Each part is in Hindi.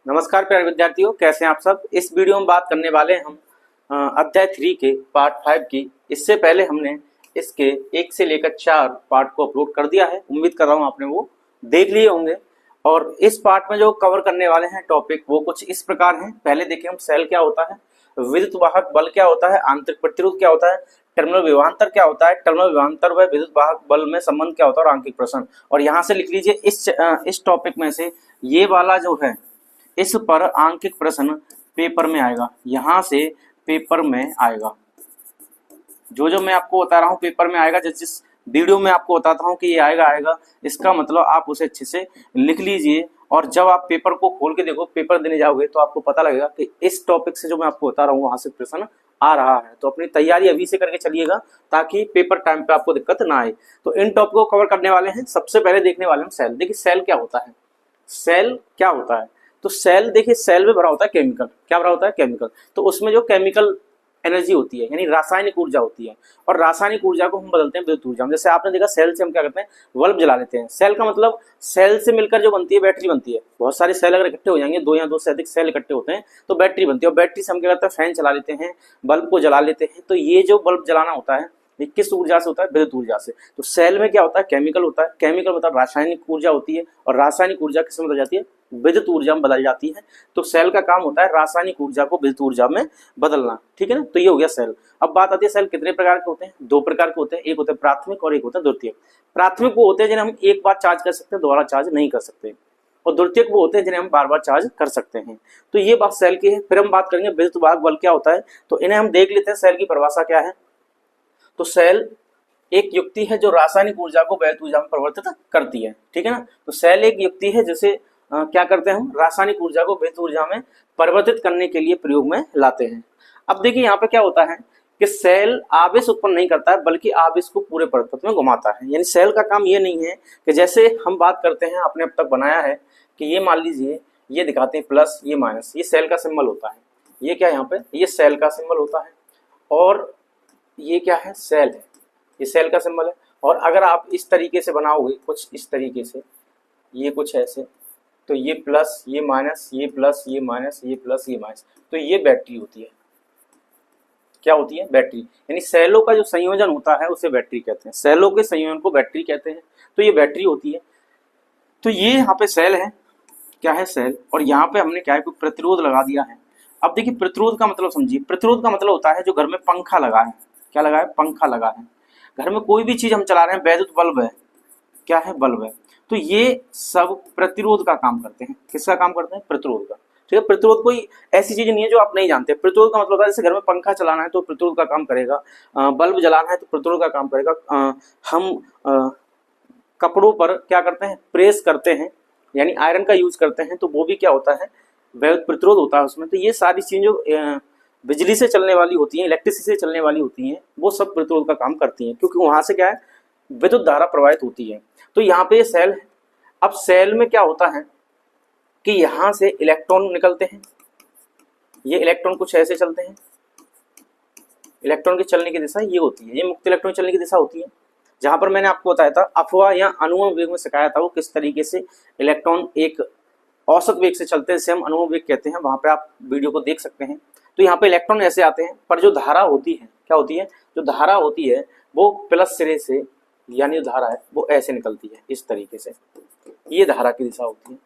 नमस्कार प्यारे विद्यार्थियों, कैसे हैं आप सब। इस वीडियो में बात करने वाले हैं हम अध्याय 3 के पार्ट 5 की। इससे पहले हमने इसके 1 से लेकर 4 पार्ट को अपलोड कर दिया है। उम्मीद कर रहा हूं आपने वो देख लिए होंगे। और इस पार्ट में जो कवर करने वाले हैं टॉपिक वो कुछ इस प्रकार हैं। पहले देखें हम सेल क्या होता है, विद्युत वाहक बल क्या होता है, आंतरिक प्रतिरोध क्या होता है, टर्मिनल विभवांतर क्या होता है, टर्मिनल विभवांतर व विद्युत वाहक बल में संबंध क्या होता है और आंतरिक प्रसरण। और यहाँ से लिख लीजिए इस टॉपिक में से ये वाला जो है इस पर आंकिक प्रश्न पेपर में आएगा। यहां से पेपर में आएगा, जो मैं आपको बता रहा हूं पेपर में आएगा। जिस वीडियो में आपको बताता हूं कि ये आएगा, इसका मतलब आप उसे अच्छे से लिख लीजिए। और जब आप पेपर को खोल के देखो, पेपर देने जाओगे तो आपको पता लगेगा कि इस टॉपिक से जो मैं आपको बता रहा हूँ वहां से प्रश्न आ रहा है। तो अपनी तैयारी अभी से करके चलिएगा ताकि पेपर टाइम पे आपको दिक्कत ना आए। तो इन टॉपिक को कवर करने वाले हैं। सबसे पहले देखने वाले हैं सेल। देखिए सेल क्या होता है। सेल क्या होता है तो सेल, देखिए सेल में भरा होता है केमिकल। क्या भरा होता है? केमिकल। तो उसमें जो केमिकल एनर्जी होती है यानी रासायनिक ऊर्जा होती है, और रासायनिक ऊर्जा को हम बदलते हैं विद्युत ऊर्जा में। जैसे आपने देखा सेल से हम क्या करते हैं, बल्ब जला लेते हैं। सेल का मतलब सेल से मिलकर जो बनती है बैटरी बनती है। बहुत सारे सेल अगर इकट्ठे हो जाएंगे, 2 या 2 से अधिक सेल इकट्ठे होते हैं तो बैटरी बनती है। और बैटरी से हम क्या करते हैं, फैन चला लेते हैं, बल्ब को जला लेते हैं। तो ये जो बल्ब जलाना होता है ये किस ऊर्जा से होता है? विद्युत ऊर्जा से। तो सेल में क्या होता है, केमिकल होता है। केमिकल मतलब रासायनिक ऊर्जा होती है, और रासायनिक ऊर्जा किस में बदल जाती है? विद्युत ऊर्जा में बदल जाती है। तो सेल का काम होता है रासायनिक ऊर्जा को विद्युत ऊर्जा में बदलना। ठीक है ना। तो ये हो गया सेल। अब बात आती है सेल कितने प्रकार के होते हैं। 2 प्रकार के होते हैं, एक होते हैं प्राथमिक और एक होता है द्वितीयक। प्राथमिक वो होते हैं जिन्हें हम एक बार चार्ज कर सकते हैं, दोबारा चार्ज नहीं कर सकते। और द्वितीयक वो होते हैं जिन्हें हम बार बार चार्ज कर सकते हैं। तो ये बात सेल की है। फिर हम बात करेंगे विद्युत वाहक बल क्या होता है। तो इन्हें हम देख लेते हैं, सेल की परिभाषा क्या है। तो सेल एक युक्ति है जो रासायनिक ऊर्जा को विद्युत ऊर्जा में परिवर्तित करती है। ठीक है ना। तो सेल एक युक्ति है जिसे क्या करते हैं, हम रासायनिक ऊर्जा को विद्युत ऊर्जा में परिवर्तित करने के लिए प्रयोग में लाते हैं। अब देखिए यहाँ पे क्या होता है कि सेल आवेश उत्पन्न नहीं करता है, बल्कि आवेश को पूरे परिपथ में घुमाता है। यानी सेल का काम ये नहीं है कि जैसे हम बात करते हैं, आपने अब तक बनाया है कि ये मान लीजिए ये दिखाते हैं प्लस, ये माइनस, ये सेल का सिंबल होता है। ये क्या है यहाँ पे, ये सेल का सिंबल होता है। और ये क्या है, सेल है, ये सेल का सिंबल है। और अगर आप इस तरीके से बनाओगे, कुछ इस तरीके से, ये कुछ ऐसे, तो ये प्लस, ये माइनस, ये प्लस, ये माइनस, ये प्लस, ये माइनस, तो ये बैटरी होती है। क्या होती है? बैटरी। यानी सेलों का जो संयोजन होता है उसे बैटरी कहते हैं। सेलों के संयोजन को बैटरी कहते हैं। तो ये बैटरी होती है। तो ये यहाँ पे सेल है। क्या है? सेल। और यहाँ पे हमने क्या है, कोई प्रतिरोध लगा दिया है। अब देखिए प्रतिरोध का मतलब समझिए। प्रतिरोध का मतलब होता है जो घर में पंखा लगा है। क्या लगा है? पंखा लगा है। घर में कोई भी चीज हम चला रहे हैं, वैद्युत बल्ब है। क्या है? बल्ब है। तो ये सब प्रतिरोध का काम करते हैं। किसका काम करते हैं? प्रतिरोध का। ठीक है। प्रतिरोध कोई ऐसी चीज नहीं है जो आप नहीं जानते। प्रतिरोध का मतलब होता है जैसे घर में पंखा चलाना है तो प्रतिरोध का काम करेगा, बल्ब जलाना है तो प्रतिरोध का काम करेगा। हम कपड़ों पर क्या करते हैं, प्रेस करते हैं, यानी आयरन का यूज करते हैं, तो वो भी क्या होता है, विद्युत प्रतिरोध होता है उसमें। तो ये सारी चीजें जो बिजली से चलने वाली होती हैं, इलेक्ट्रिसिटी से चलने वाली होती हैं, वो सब प्रतिरोध का काम करती हैं, क्योंकि वहां से क्या है, विद्युत धारा प्रवाहित होती है। तो यहाँ पे ये सेल है। अब सेल में क्या होता है कि यहां से इलेक्ट्रॉन निकलते हैं। ये इलेक्ट्रॉन कुछ ऐसे चलते हैं। इलेक्ट्रॉन की चलने की दिशा ये होती है, ये मुक्त इलेक्ट्रॉन चलने की दिशा होती है। जहां पर मैंने आपको बताया था अफवाह या अनुवन वेग में सिखाया था वो किस तरीके से इलेक्ट्रॉन एक औसत वेग से चलते हैं, जिसे हम अनुवन वेग कहते हैं। वहां पे आप वीडियो को देख सकते हैं। तो यहाँ पे इलेक्ट्रॉन ऐसे आते हैं, पर जो धारा होती है, क्या होती है, जो धारा होती है वो प्लस सिरे से, यानी जो धारा है वो ऐसे निकलती है इस तरीके से। ये धारा की दिशा होती है।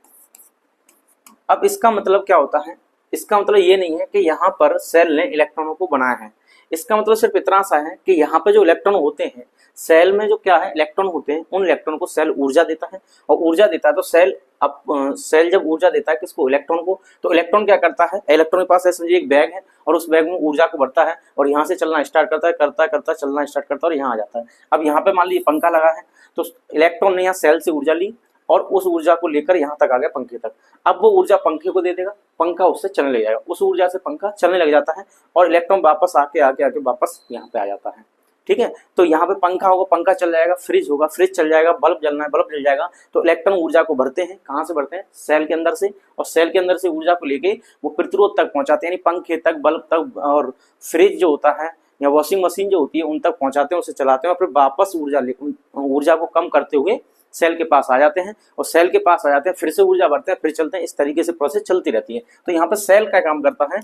अब इसका मतलब क्या होता है, इसका मतलब ये नहीं है कि यहाँ पर सेल ने इलेक्ट्रॉनों को बनाया है। इसका मतलब सिर्फ इतना सा है कि यहाँ पे जो इलेक्ट्रॉन होते हैं, सेल में जो क्या है इलेक्ट्रॉन होते हैं, उन इलेक्ट्रॉन को सेल ऊर्जा देता है। और ऊर्जा देता है तो सेल जब ऊर्जा देता है किसको, इलेक्ट्रॉन को, तो इलेक्ट्रॉन क्या करता है, इलेक्ट्रॉन के पास समझिए एक बैग है, और उस बैग में ऊर्जा को भरता है, और यहाँ से चलना स्टार्ट करता है, करता चलना स्टार्ट करता है, और यहाँ आ जाता है। अब यहाँ पे मान लीजिए पंखा लगा है, तो इलेक्ट्रॉन ने यहाँ सेल से ऊर्जा ली, और उस ऊर्जा को लेकर यहाँ तक आ गया पंखे तक। अब वो ऊर्जा पंखे को दे देगा, पंखा उससे चलने लग जाएगा, उस ऊर्जा से पंखा चलने लग जाता है, और इलेक्ट्रॉन वापस आके वापस यहाँ पे आ जाता है। ठीक है। तो यहाँ पे पंखा होगा, पंखा चल जाएगा, फ्रिज होगा, फ्रिज चल जाएगा, बल्ब जलना है, बल्ब जल जाएगा। तो इलेक्ट्रॉन ऊर्जा को भरते हैं, कहाँ से भरते हैं, सेल के अंदर से, और सेल के अंदर से ऊर्जा को लेके वो प्रतिरोध तक पहुंचाते हैं, यानी पंखे तक, बल्ब तक, और फ्रिज जो होता है या वॉशिंग मशीन जो होती है उन तक पहुंचाते हैं, उसे चलाते हैं, और फिर वापस ऊर्जा को कम करते हुए सेल के पास आ जाते हैं, और सेल के पास आ जाते हैं, फिर से ऊर्जा बढ़ते हैं, फिर चलते हैं, इस तरीके से प्रोसेस चलती रहती है। तो यहाँ पर सेल क्या काम करता है,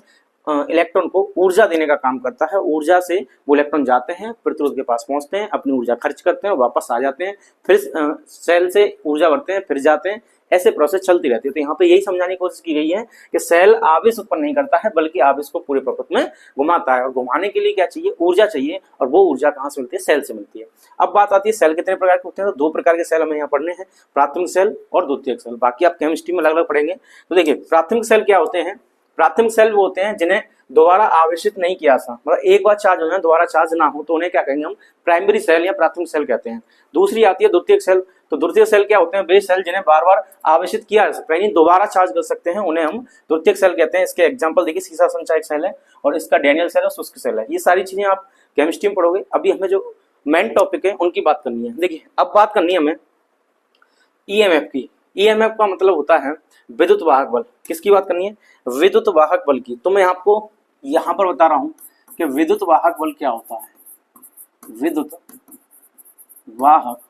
इलेक्ट्रॉन को ऊर्जा देने का काम करता है। ऊर्जा से वो इलेक्ट्रॉन जाते हैं, प्रतिरोध के पास पहुंचते हैं, अपनी ऊर्जा खर्च करते हैं और वापस आ जाते हैं, फिर सेल से ऊर्जा बढ़ते हैं, फिर जाते हैं, ऐसे प्रोसेस चलती रहती है। तो यहाँ पे यही समझाने की कोशिश की गई है कि सेल आवेश उत्पन्न नहीं करता है, बल्कि आवेश को पूरे प्रपथ में घुमाता है, और घुमाने के लिए क्या चाहिए, ऊर्जा चाहिए, और वो ऊर्जा कहाँ से मिलती है, सेल से मिलती है। अब बात आती है सेल कितने प्रकार के होते हैं, तो दो प्रकार के सेल हमें यहाँ पढ़ने हैं, प्राथमिक सेल और द्वितीयक सेल। बाकी आप केमिस्ट्री में अलग अलग पढ़ेंगे। तो देखिए प्राथमिक सेल क्या होते हैं, प्राथमिक सेल वो होते हैं जिन्हें दोबारा आवेशित नहीं किया था, मतलब एक बार चार्ज हो जाए दोबारा चार्ज ना हो, तो उन्हें क्या कहेंगे हम, प्राइमरी सेल या प्राथमिक सेल कहते हैं। दूसरी आती है द्वितीयक सेल। तो द्वितीयक सेल क्या होते हैं, वे सेल जिन्हें बार बार आवेशित किया जा सकता है, यानी दोबारा चार्ज कर सकते हैं, उन्हें हम द्वितीयक सेल कहते हैं। इसके एग्जांपल देखिए, सीसा संचायक सेल है, और इसका डैनियल सेल और शुष्क सेल है। ये सारी चीजें आप केमिस्ट्री में पढ़ोगे। अभी हमें जो मेन टॉपिक है उनकी बात करनी है। देखिए अब बात करनी है हमें ईएमएफ की। ईएमएफ का मतलब होता है विद्युत वाहक बल। किसकी बात करनी है, विद्युत वाहक बल की। तो मैं आपको यहां पर बता रहा हूं कि विद्युत वाहक बल क्या होता है। विद्युत वाहक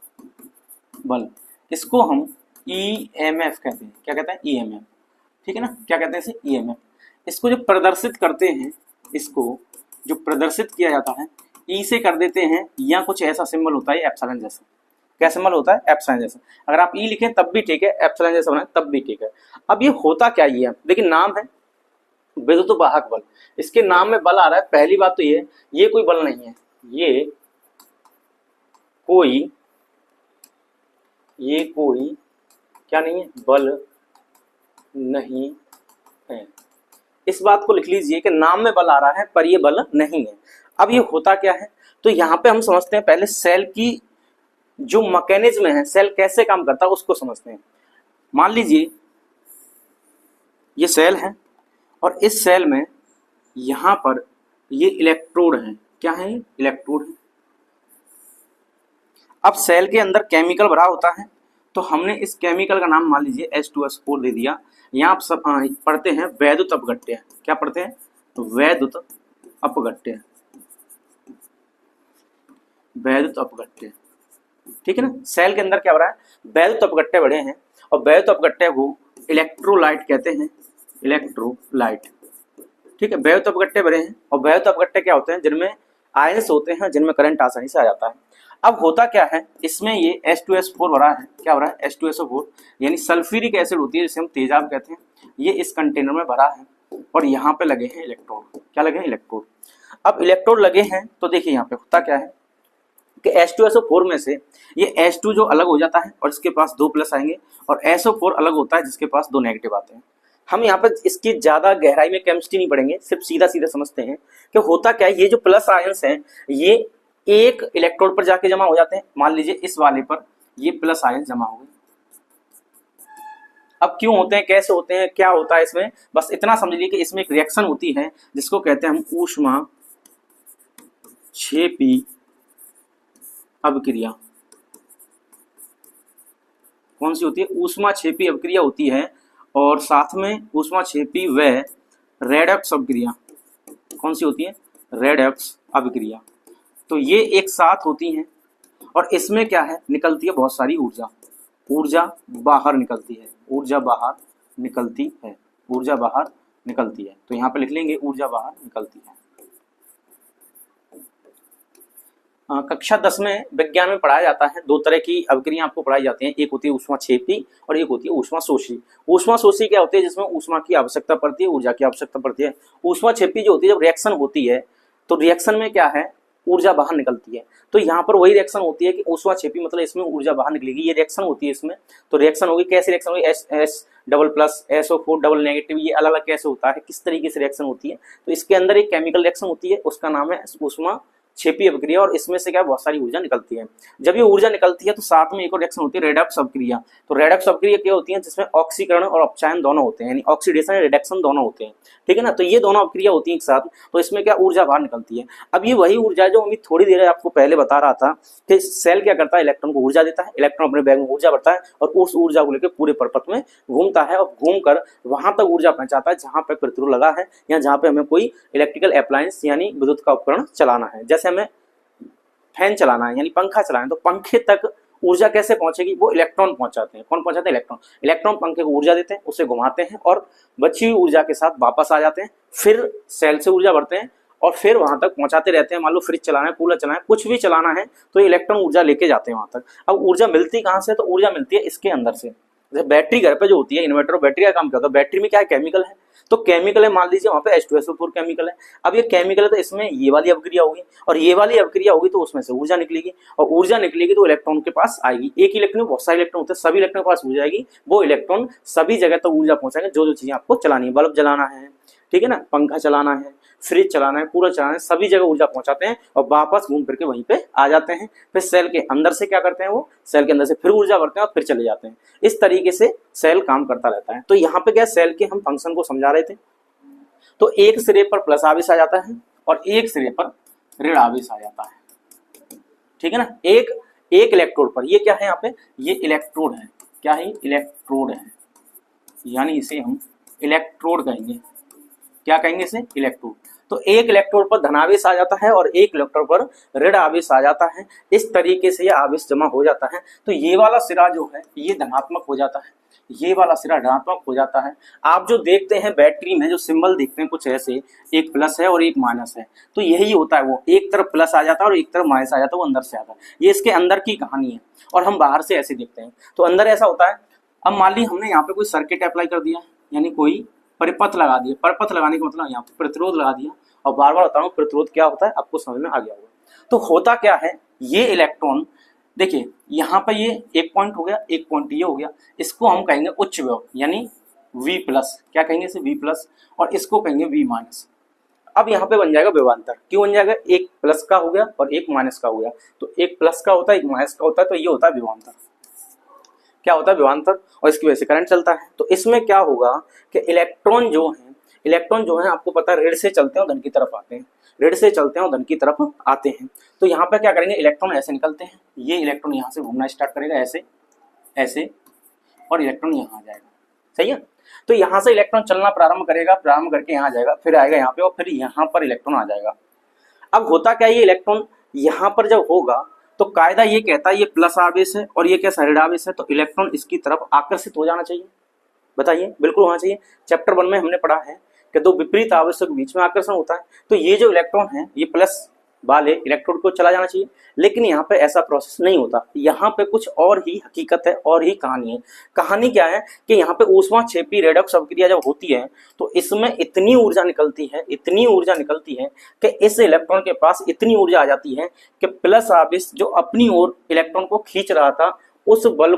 बल, इसको हम ईएमएफ कहते हैं। क्या कहते हैं, ईएमएफ, ठीक है ना। क्या कहते हैं इसे, ईएमएफ। इसको जो प्रदर्शित करते हैं, इसको जो प्रदर्शित किया जाता है, ई से कर देते हैं, या कुछ ऐसा सिंबल होता है एप्सिलॉन जैसा। क्या सिंबल होता है, एप्सिलॉन जैसा। अगर आप ई लिखें तब भी ठीक है, एप्सिलॉन जैसा बनाए तब भी ठीक है। अब ये होता क्या ही है, देखिए नाम है विद्युत वाहक बल, इसके नाम में बल आ रहा है। पहली बात तो ये कोई बल नहीं है, ये कोई क्या नहीं है, बल नहीं है। इस बात को लिख लीजिए कि नाम में बल आ रहा है पर ये बल नहीं है। अब ये होता क्या है, तो यहाँ पे हम समझते हैं पहले सेल की जो मैकेनिज्म है, सेल कैसे काम करता है उसको समझते हैं। मान लीजिए ये सेल है, और इस सेल में यहां पर ये इलेक्ट्रोड है। क्या है, इलेक्ट्रोड है। अब सेल के अंदर केमिकल भरा होता है, तो हमने इस केमिकल का नाम मान लीजिए H2SO4 दे दिया। यहाँ आप सब पढ़ते हैं वैद्युत अपघट्य। क्या पढ़ते हैं, तो वैद्युत अपघट्य, वैद्युत अपघट्य, ठीक है ना। सेल के अंदर क्या हो रहा है, वैद्युत अपघट्य बढ़े हैं, और वैद्युत अपघट्य को इलेक्ट्रोलाइट कहते हैं, इलेक्ट्रोलाइट, ठीक है। वैद्युत अपघट्य बढ़े हैं, और वैद्युत अपघट्य क्या होते हैं, जिनमें आयंस होते हैं, जिनमें करंट आसानी से आ जाता है। अब होता क्या है, इसमें ये H2SO4 भरा है। क्या भरा है, H2SO4, यानी सल्फ्यूरिक एसिड होती है जिसे हम तेजाब कहते हैं। ये इस कंटेनर में भरा है, और यहाँ पे लगे हैं इलेक्ट्रोड। क्या लगे हैं, इलेक्ट्रोड। अब इलेक्ट्रोड लगे हैं, तो देखिए यहाँ पे होता क्या है कि H2SO4 में से ये H2 जो अलग हो जाता है, और इसके पास 2 प्लस आएंगे, और SO4 अलग होता है जिसके पास 2 नेगेटिव आते हैं। हम यहाँ पर इसकी ज्यादा गहराई में केमिस्ट्री नहीं पढ़ेंगे, सिर्फ सीधा सीधा समझते हैं कि होता क्या है। ये जो प्लस आयंस हैं, ये एक इलेक्ट्रोड पर जाके जमा हो जाते हैं। मान लीजिए इस वाले पर ये प्लस आयंस जमा हो गए। अब क्यों होते हैं, कैसे होते हैं, क्या होता है इसमें, बस इतना समझ लीजिए कि इसमें एक रिएक्शन होती है जिसको कहते हैं हम ऊष्माक्षेपी अभिक्रिया। कौन सी होती है, ऊष्माक्षेपी अभिक्रिया होती है, और साथ में ऊष्माक्षेपी व रेडॉक्स अभिक्रिया। कौन सी होती है, रेडॉक्स अभिक्रिया। तो ये एक साथ होती हैं, और इसमें क्या है, निकलती है बहुत सारी ऊर्जा। ऊर्जा बाहर निकलती है, ऊर्जा बाहर निकलती है, ऊर्जा बाहर निकलती है। तो यहाँ पे लिख लेंगे ऊर्जा बाहर निकलती है। कक्षा 10 में विज्ञान में पढ़ाया जाता है, 2 तरह की अभिक्रियाएं आपको पढ़ाई जाती हैं। एक होती है ऊष्माक्षेपी और एक होती है ऊष्माशोषी। ऊष्माशोषी क्या होती है, जिसमें ऊष्मा की आवश्यकता पड़ती है, ऊर्जा की आवश्यकता पड़ती है। ऊष्माक्षेपी जो होती है, जब रिएक्शन होती है तो रिएक्शन में क्या है, ऊर्जा बाहर निकलती है। तो यहाँ पर वही रिएक्शन होती है कि ऊष्माक्षेपी मतलब इसमें ऊर्जा बाहर निकलेगी, ये रिएक्शन होती है इसमें। तो रिएक्शन होगी, कैसे रिएक्शन होगी, S double plus SO4 double negative, ये अलग अलग कैसे होता है, किस तरीके से रिएक्शन होती है। तो इसके अंदर एक केमिकल रिएक्शन होती है, उसका नाम है ऊष्माक्षेपी अभिक्रिया, और इसमें से क्या बहुत सारी ऊर्जा निकलती है। जब ये ऊर्जा निकलती है तो साथ में एक और रिएक्शन होती है रेडॉक्स अभिक्रिया। तो रेडॉक्स अभिक्रिया क्या होती है, जिसमें ऑक्सीकरण और अपचायन दोनों होते हैं, यानी ऑक्सीडेशन रिडक्शन दोनों होते हैं, ठीक है ना। तो ये दोनों अभिक्रिया होती है एक साथ, तो इसमें क्या ऊर्जा बाहर निकलती है। अब ये वही ऊर्जा जो मैं थोड़ी देर आपको पहले बता रहा था कि सेल क्या करता है, इलेक्ट्रॉन को ऊर्जा देता है, इलेक्ट्रॉन अपने बैग में ऊर्जा भरता है, और उस ऊर्जा को लेकर पूरे परपथ में घूमता है, और घूमकर वहां तक ऊर्जा पहुंचाता है जहां पर प्रतिरोध लगा है, या जहां पे हमें कोई इलेक्ट्रिकल अप्लायंस यानी विद्युत का उपकरण चलाना है। जैसे हमें फैन चलाना है यानी पंखा चलाना है, तो पंखे तक ऊर्जा कैसे पहुंचेगी, वो इलेक्ट्रॉन पहुंचाते हैं। कौन पहुंचाते हैं? इलेक्ट्रॉन। इलेक्ट्रॉन पंखे को ऊर्जा देते हैं, उसे घुमाते हैं और बची हुई ऊर्जा के साथ वापस आ जाते हैं, फिर सेल से ऊर्जा भरते हैं और फिर वहां तक पहुंचाते रहते हैं। मान लो फ्रिज चलाना है, कूलर चलाना है, कुछ भी चलाना है तो ये इलेक्ट्रॉन ऊर्जा लेके जाते हैं वहां तक। अब ऊर्जा मिलती कहां से? तो ऊर्जा मिलती है इसके अंदर से। जैसे बैटरी घर पे जो होती है, इन्वर्टर बैटरी का काम क्या होता है? बैटरी में क्या है? केमिकल है। तो केमिकल है, मान लीजिए वहां पे H2SO4 केमिकल है। अब ये केमिकल है तो इसमें ये वाली अभिक्रिया होगी और ये वाली अभिक्रिया होगी तो उसमें से ऊर्जा निकलेगी और ऊर्जा निकलेगी तो इलेक्ट्रॉन के पास आएगी। एक इलेक्ट्रॉन, बहुत सारे इलेक्ट्रॉन होते हैं, सभी इलेक्ट्रॉन के पास ऊर्जा आएगी। वो इलेक्ट्रॉन सभी जगह तक ऊर्जा पहुंचाएंगे जो जो चीजें आपको चलानी है। बल्ब जलाना है, ठीक है ना, पंखा चलाना है, फ्रिज चलाना है, कूलर चलाना है, सभी जगह ऊर्जा पहुंचाते हैं और वापस घूम फिर के वहीं पे आ जाते हैं। फिर सेल के अंदर से क्या करते हैं? वो सेल के अंदर से फिर ऊर्जा भरते हैं और फिर चले जाते हैं। इस तरीके से सेल काम करता रहता है। तो यहाँ पे क्या, सेल के हम फंक्शन को समझा रहे थे। तो एक सिरे पर प्लस आवेश आ जाता है और एक सिरे पर ऋण आवेश आ जाता है, ठीक है ना। एक इलेक्ट्रोड पर, ये क्या है यहाँ पे? ये इलेक्ट्रोड है। क्या है? इलेक्ट्रोड है, यानी इसे हम इलेक्ट्रोड कहेंगे। क्या कहेंगे इसे? इलेक्ट्रोड। तो एक इलेक्ट्रोड पर धनावेश आ जाता है और एक इलेक्ट्रोड पर ऋण आवेश आ जाता है। इस तरीके से ये आवेश जमा हो जाता है। तो ये वाला सिरा जो है ये धनात्मक हो जाता है, ये वाला सिरा ऋणात्मक हो जाता है। आप जो देखते हैं बैटरी में जो सिंबल देखते हैं कुछ ऐसे, एक प्लस है और एक माइनस है, तो यही होता है। वो एक तरफ प्लस आ जाता है और एक तरफ माइनस आ जाता है, वो अंदर से आता है। ये इसके अंदर की कहानी है और हम बाहर से ऐसे देखते हैं। तो अंदर ऐसा होता है। अब मान ली हमने यहाँ पे कोई सर्किट अप्लाई कर दिया, यानी कोई परिपथ लगा दिया। परिपथ लगाने का मतलब यहाँ पे प्रतिरोध लगा दिया और बार बार बताऊं प्रतिरोध क्या होता है, आपको समझ में आ गया होगा। तो होता क्या है, ये इलेक्ट्रॉन देखिए यहाँ पर ये एक पॉइंट हो गया, एक पॉइंट ये हो गया, इसको हम कहेंगे उच्च विभव यानी V प्लस। क्या कहेंगे इसे? V plus. और इसको कहेंगे V माइनस। अब यहाँ पे बन जाएगा विभवांतर। क्यों बन जाएगा? एक प्लस का हो गया और एक माइनस का हो गया। तो एक प्लस का होता है, एक माइनस का होता है, तो ये होता है विभवांतर। क्या होता है? विभवांतर। और इसकी वजह से करंट चलता है। तो इसमें क्या होगा कि इलेक्ट्रॉन जो है आपको पता है ऋण से चलते हैं और धन की तरफ आते हैं, ऋण से चलते हैं और धन की तरफ आते हैं। तो यहाँ पे क्या करेंगे, इलेक्ट्रॉन ऐसे निकलते हैं, ये इलेक्ट्रॉन यहाँ से घूमना स्टार्ट करेगा ऐसे ऐसे और इलेक्ट्रॉन यहाँ आ जाएगा। सही है। तो यहाँ से इलेक्ट्रॉन चलना प्रारंभ करेगा, प्रारंभ करके यहाँ जाएगा, फिर आएगा यहाँ पे और फिर यहाँ पर इलेक्ट्रॉन आ जाएगा। अब होता क्या, ये इलेक्ट्रॉन यहाँ पर जब होगा तो कायदा ये कहता है ये प्लस आवेश है और ये क्या ऋण आवेश है, तो इलेक्ट्रॉन इसकी तरफ आकर्षित हो जाना चाहिए। बताइए, बिल्कुल होना चाहिए। चैप्टर 1 में हमने पढ़ा है कि दो विपरीत आवेशों के बीच में आकर्षण होता है। तो ये जो इलेक्ट्रॉन है ये प्लस वाले इलेक्ट्रोड को चला जाना चाहिए, लेकिन यहाँ पे ऐसा प्रोसेस नहीं होता। यहाँ पे कुछ और ही हकीकत है और ही कहानी है। कहानी क्या है कि यहाँ पे ऊष्माक्षेपी रेडॉक्स अभिक्रिया जब होती है तो इसमें इतनी ऊर्जा निकलती है कि इस इलेक्ट्रॉन के पास इतनी ऊर्जा आ जाती है कि प्लस आवेश जो अपनी ओर इलेक्ट्रॉन को खींच रहा था उस बल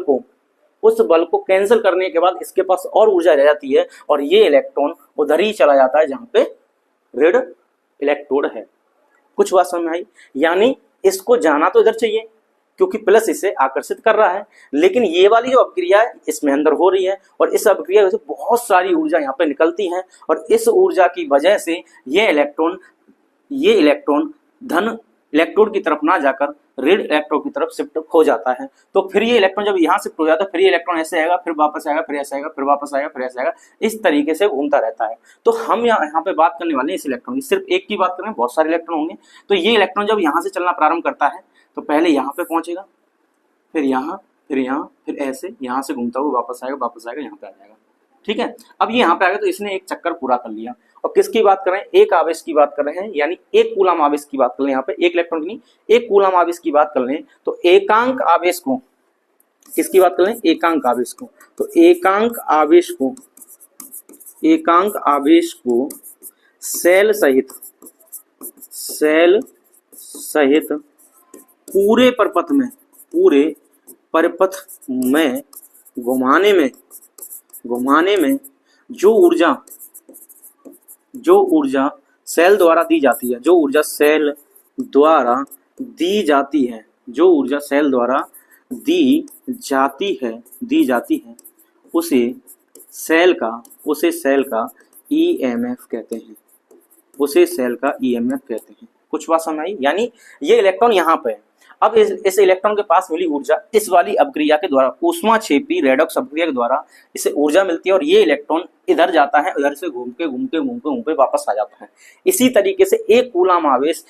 को कैंसिल करने के बाद इसके पास और ऊर्जा रह जाती है और ये इलेक्ट्रॉन उधर ही चला जाता है जहां पे ऋण इलेक्ट्रोड है। कुछ बात समझ में आई? यानी इसको जाना तो इधर चाहिए क्योंकि प्लस इसे आकर्षित कर रहा है, लेकिन ये वाली जो अभिक्रिया है इसमें अंदर हो रही है और इस अभिक्रिया से बहुत सारी ऊर्जा यहाँ पे निकलती है और इस ऊर्जा की वजह से ये इलेक्ट्रॉन धन इलेक्ट्रोड की तरफ ना जाकर ऋण इलेक्ट्रोड की तरफ शिफ्ट हो जाता है। तो फिर ये इलेक्ट्रॉन जब यहाँ शिफ्ट हो जाता है फिर ये इलेक्ट्रॉन ऐसे आएगा, फिर वापस आएगा, फिर ऐसे आएगा, फिर वापस आएगा, फिर ऐसे आएगा, इस तरीके से घूमता रहता है। तो हम यहाँ पे बात करने वाले हैं इस इलेक्ट्रॉन की, सिर्फ एक की बात करें, बहुत सारे इलेक्ट्रॉन होंगे। तो ये इलेक्ट्रॉन जब यहाँ से चलना प्रारंभ करता है तो पहले यहाँ पे पहुंचेगा, फिर यहाँ, फिर ऐसे यहाँ से घूमता हुआ वापस आएगा, यहाँ पे आ जाएगा। ठीक है। अब ये यहाँ पे आ गया तो इसने एक चक्कर पूरा कर लिया। और किसकी बात कर रहे हैं? एक आवेश की बात कर रहे हैं, यानी एक कूलम आवेश की बात कर रहे हैं। यहाँ पे एक इलेक्ट्रॉन की नहीं, एक कूलम आवेश की बात कर रहे हैं। तो एकांक आवेश को किसकी बात कर रहे हैं? एकांक आवेश को। तो एकांक आवेश को सेल सहित पूरे परिपथ में घुमाने में जो ऊर्जा सेल द्वारा दी जाती है, उसे सेल का ईएमएफ कहते हैं। कुछ बात समझ आई? यानी ये इलेक्ट्रॉन यहाँ पे है, अब इस इलेक्ट्रॉन के पास मिली ऊर्जा इस वाली अपक्रिया के द्वारा, ऊष्माक्षेपी रेडॉक्स अपक्रिया के द्वारा इसे ऊर्जा मिलती है और ये इलेक्ट्रॉन इधर जाता है, इधर से घूम के वापस आ जाता है। इसी तरीके से एक कूलम आवेश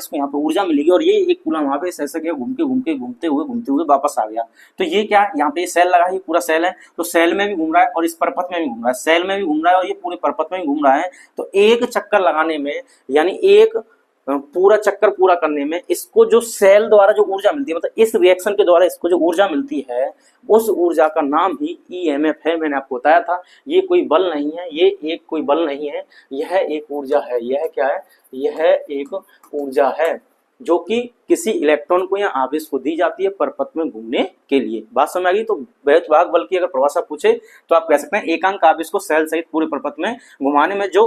को यहाँ पे ऊर्जा मिलेगी और ये एक कूलम आवेश ऐसे गया घूमते हुए वापस आ गया। तो ये क्या, यहाँ पे सेल लगा है, ये पूरा सेल है, तो सेल में भी घूम रहा है और इस परपथ में भी घूम रहा है, सेल में भी घूम रहा है और ये पूरे परपथ में भी घूम रहा है। तो एक चक्कर लगाने में, यानी एक पूरा चक्कर पूरा करने में इसको जो सेल द्वारा जो ऊर्जा मिलती है, मतलब इस रिएक्शन के द्वारा इसको जो ऊर्जा मिलती है, उस ऊर्जा का नाम ही ईएमएफ है। मैंने आपको बताया था, ये कोई बल नहीं है, ये एक कोई बल नहीं है, यह एक ऊर्जा है। यह क्या है? यह एक ऊर्जा है जो कि किसी इलेक्ट्रॉन को या आवेश को दी जाती है परपथ में घूमने के लिए। बात समझ आ गई? तो वैद्युत बल की अगर परिभाषा पूछे तो आप कह सकते हैं एकांक आवेश को सेल सहित पूरे परपथ में घुमाने में जो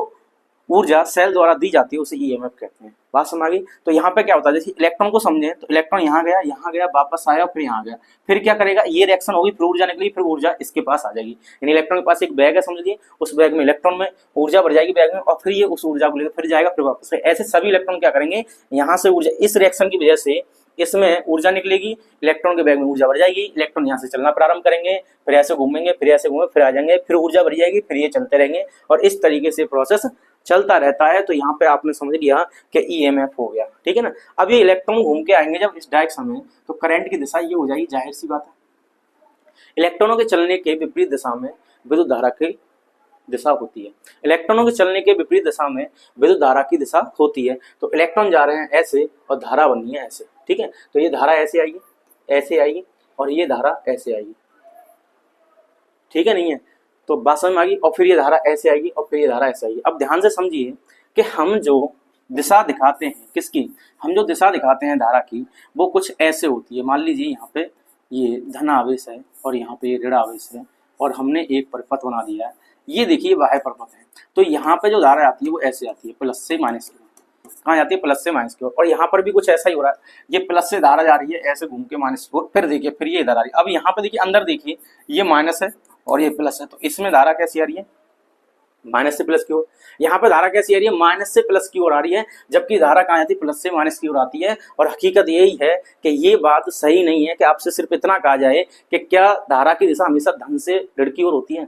ऊर्जा सेल द्वारा दी जाती है उसे ईएमएफ कहते हैं। बात समझ आ गई? तो यहाँ पे क्या होता है, जैसे इलेक्ट्रॉन को समझे तो इलेक्ट्रॉन यहाँ गया, वापस आया और फिर यहाँ गया, फिर क्या करेगा, ये रिएक्शन होगी, फिर ऊर्जा निकली, फिर ऊर्जा इसके पास आ जाएगी। यानी इलेक्ट्रॉन के पास एक बैग है, समझ लीजिए, उस बैग में इलेक्ट्रॉन में ऊर्जा भर जाएगी बैग में, और फिर ये उस ऊर्जा को लेकर फिर जाएगा, फिर वापस। ऐसे सभी इलेक्ट्रॉन क्या करेंगे, यहाँ से ऊर्जा, इस रिएक्शन की वजह से इसमें ऊर्जा निकलेगी, इलेक्ट्रॉन के बैग में ऊर्जा भर जाएगी, इलेक्ट्रॉन यहाँ से चलना प्रारंभ करेंगे, फिर ऐसे घूमेंगे, फिर ऐसे घूमेंगे, फिर आ जाएंगे, फिर ऊर्जा भर जाएगी, फिर ये चलते रहेंगे और इस तरीके से प्रोसेस चलता रहता है। तो यहाँ पे आपने समझ लिया कि ईएमएफ हो गया, ठीक है ना। अब ये इलेक्ट्रॉन घूम के आएंगे जब इस डायरेक्शन में, तो करंट की दिशा ये हो जाएगी, जाहिर सी बात है। इलेक्ट्रॉनों के चलने के विपरीत दिशा में विद्युत धारा की दिशा होती है। इलेक्ट्रॉनों के चलने के विपरीत दिशा में विद्युत धारा की दिशा होती है। तो इलेक्ट्रॉन जा रहे हैं ऐसे और धारा बननी है ऐसे, ठीक है। तो ये धारा ऐसे आएगी और ये धारा ऐसे आएगी, ठीक है, नहीं है? तो बात समझ में आ गई। और फिर ये धारा ऐसे आएगी और फिर ये धारा ऐसे आएगी। अब ध्यान से समझिए कि हम जो दिशा दिखाते हैं, किसकी, हम जो दिशा दिखाते हैं धारा की, वो कुछ ऐसे होती है। मान लीजिए यहाँ पे ये धन आवेश है और यहाँ पे ये ऋण आवेश है और हमने एक परिपथ बना दिया है। ये देखिए बाह्य परिपथ है, तो यहाँ पे जो धारा आती है वो ऐसे आती है, प्लस से माइनस की। कहाँ जाती है? प्लस से माइनस की ओर। और यहाँ पर भी कुछ ऐसा ही हो रहा है, ये प्लस से धारा जा रही है ऐसे घूम के माइनस की ओर, फिर देखिए फिर ये इधर आ रही है। अब यहाँ पे देखिए अंदर देखिए, ये माइनस है और ये प्लस है, तो इसमें धारा कैसी आ रही है? माइनस से प्लस की ओर। यहाँ पे धारा कैसी आ रही है? माइनस से प्लस की ओर आ रही है, जबकि धारा कहाँ आती है? प्लस से माइनस की ओर आती है। और हकीकत यही है कि ये बात सही नहीं है कि आपसे सिर्फ इतना कहा जाए कि क्या धारा की दिशा हमेशा धन से ऋण की ओर होती है।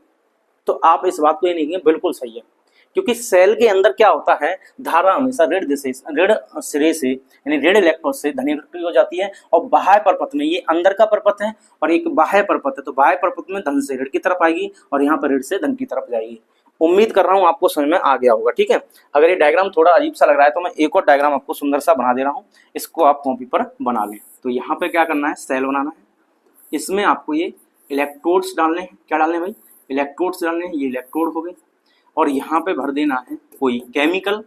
तो आप इस बात को ये नहीं कहेंगे, बिल्कुल सही है, क्योंकि सेल के अंदर क्या होता है, धारा हमेशा ऋण सिरे से यानी ऋण इलेक्ट्रॉन से धन इलेक्ट्रॉन हो जाती है। और बाह्य परपथ में, ये अंदर का परपथ है और एक बाह्य परपथ है, तो बाह्य परपथ में धन से ऋण की तरफ आएगी और यहाँ पर ऋण से धन की तरफ जाएगी। उम्मीद कर रहा हूँ आपको समझ में आ गया होगा, ठीक है। अगर ये डायग्राम थोड़ा अजीब सा लग रहा है तो मैं एक और डायग्राम आपको सुंदर सा बना दे रहा हूँ, इसको आप कॉपी पर बना लें। तो यहाँ पे क्या करना है, सेल बनाना है, इसमें आपको ये इलेक्ट्रोड्स डालने हैं। क्या डालने हैं भाई? इलेक्ट्रोड्स डालने हैं। ये इलेक्ट्रोड हो गए और यहाँ पे भर देना है कोई केमिकल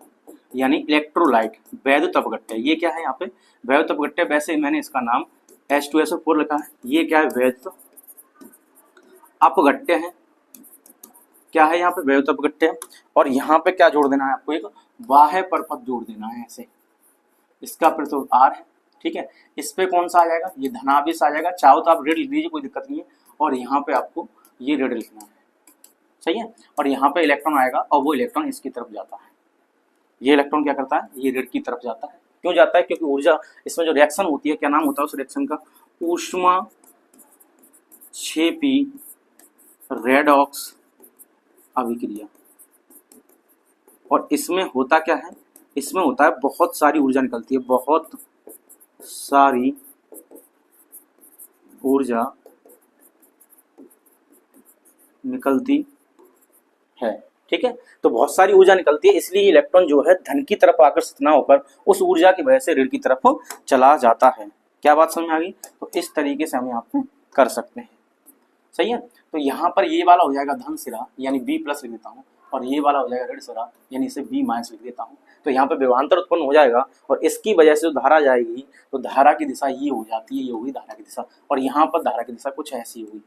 यानी इलेक्ट्रोलाइट, वैद्युत अपघट्य। ये क्या है यहाँ पे? वैद्युत अपघट्य। वैसे मैंने इसका नाम H2SO4 लिखा है। ये क्या है? वैद्युत अपघट्य है। क्या है यहाँ पे? वैद्युत अपघट्य। और यहाँ पे क्या जोड़ देना है आपको? एक बाह्य परपथ जोड़ देना है ऐसे। इसका प्रतिरोध R है, ठीक है। इस पे कौन सा आ जाएगा? ये धनावेश आ जाएगा। चाहो तो आप ऋण लिख लीजिए, कोई दिक्कत नहीं है। और यहाँ पे आपको ये ऋण लिखना है, सही है। और यहाँ पे इलेक्ट्रॉन आएगा और वो इलेक्ट्रॉन इसकी तरफ जाता है। ये इलेक्ट्रॉन क्या करता है? ये ऋण की तरफ जाता है। क्यों जाता है? क्योंकि ऊर्जा, इसमें जो रिएक्शन होती है, क्या नाम होता है उस रिएक्शन का? ऊष्माक्षेपी रेडॉक्स अभिक्रिया। और इसमें होता क्या है? इसमें होता है बहुत सारी ऊर्जा निकलती है, बहुत सारी ऊर्जा निकलती है, ठीक है। तो बहुत सारी ऊर्जा निकलती है, इसलिए इलेक्ट्रॉन जो है धन की तरफ आकर्षित ना होकर उस ऊर्जा की वजह से ऋण की तरफ चला जाता है। क्या बात समझ में आ गई? तो इस तरीके से हम यहाँ पे कर सकते हैं, सही है। तो यहाँ पर ये वाला हो जाएगा धन सिरा यानी B+ लिख देता हूँ, और ये वाला हो जाएगा ऋण सिरा यानी इसे B- लिख देता हूँ। तो यहाँ पे विभवांतर उत्पन्न हो जाएगा और इसकी वजह से जो धारा जाएगी तो धारा की दिशा ये हो जाती है, ये होगी धारा की दिशा। और यहाँ पर धारा की दिशा कुछ ऐसी होगी,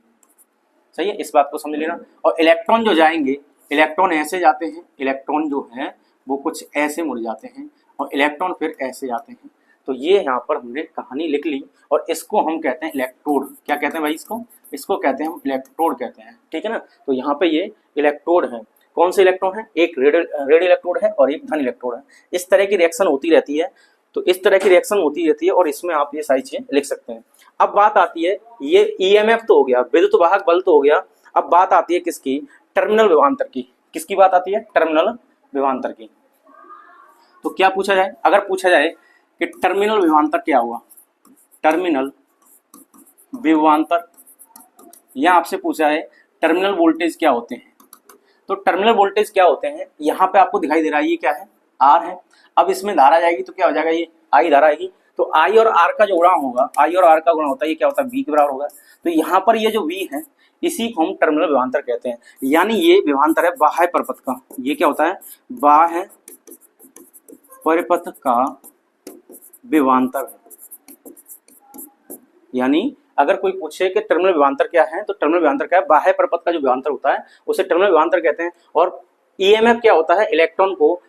सही है। इस बात को समझ लेना। और इलेक्ट्रॉन जो जाएंगे, इलेक्ट्रॉन ऐसे जाते हैं, इलेक्ट्रॉन जो है वो कुछ ऐसे मुड़ जाते हैं और इलेक्ट्रॉन फिर ऐसे जाते हैं। तो ये यहाँ पर हमने कहानी लिख ली और इसको हम कहते हैं इलेक्ट्रोड। क्या कहते हैं भाई? इसको कहते हैं हम इलेक्ट्रोड कहते हैं, ठीक है ना। तो यहाँ पे ये इलेक्ट्रोड है। कौन से इलेक्ट्रॉन है? एक ऋण इलेक्ट्रोड है और एक धन इलेक्ट्रोड है। इस तरह की रिएक्शन होती रहती है। तो इस तरह की रिएक्शन होती रहती है और इसमें आप ये सारी चीजें लिख सकते हैं। अब बात आती है, ये ईएमएफ तो हो गया, विद्युत वाहक बल तो हो गया। अब बात आती है किसकी, टर्मिनल विभवांतर की। किसकी बात आती है, टर्मिनल विभवांतर की। तो क्या पूछा जाए, अगर पूछा जाए कि टर्मिनल विभवांतर क्या हुआ, टर्मिनल विभवांतर, या आपसे पूछा है टर्मिनल वोल्टेज क्या होते हैं। तो टर्मिनल वोल्टेज क्या होते हैं, यहाँ पे आपको दिखाई दे रहा है, ये क्या है, आर है। अब इसमें धारा जाएगी तो क्या हो जाएगा, ये आई धारा आएगी। तो आई और आर का जो गुणा होगा, आई और आर का गुणा होता है, ये क्या होता है, वी के बराबर होगा। तो यहाँ पर ये जो वी है, इसी को हम टर्मिनल विभवांतर कहते हैं। यानी ये विभवांतर है बाह्य परिपथ का। ये क्या होता है, बाह्य परिपथ का विभवांतर है। यानी अगर कोई पूछे कि टर्मिनल विभवांतर क्या है, तो टर्मिनल विभवांतर क्या है, बाह्य परिपथ का जो विभवांतर होता है उसे टर्मिनल विभवांतर कहते हैं। और ईएमएफ क्या होता है, इलेक्ट्रॉन को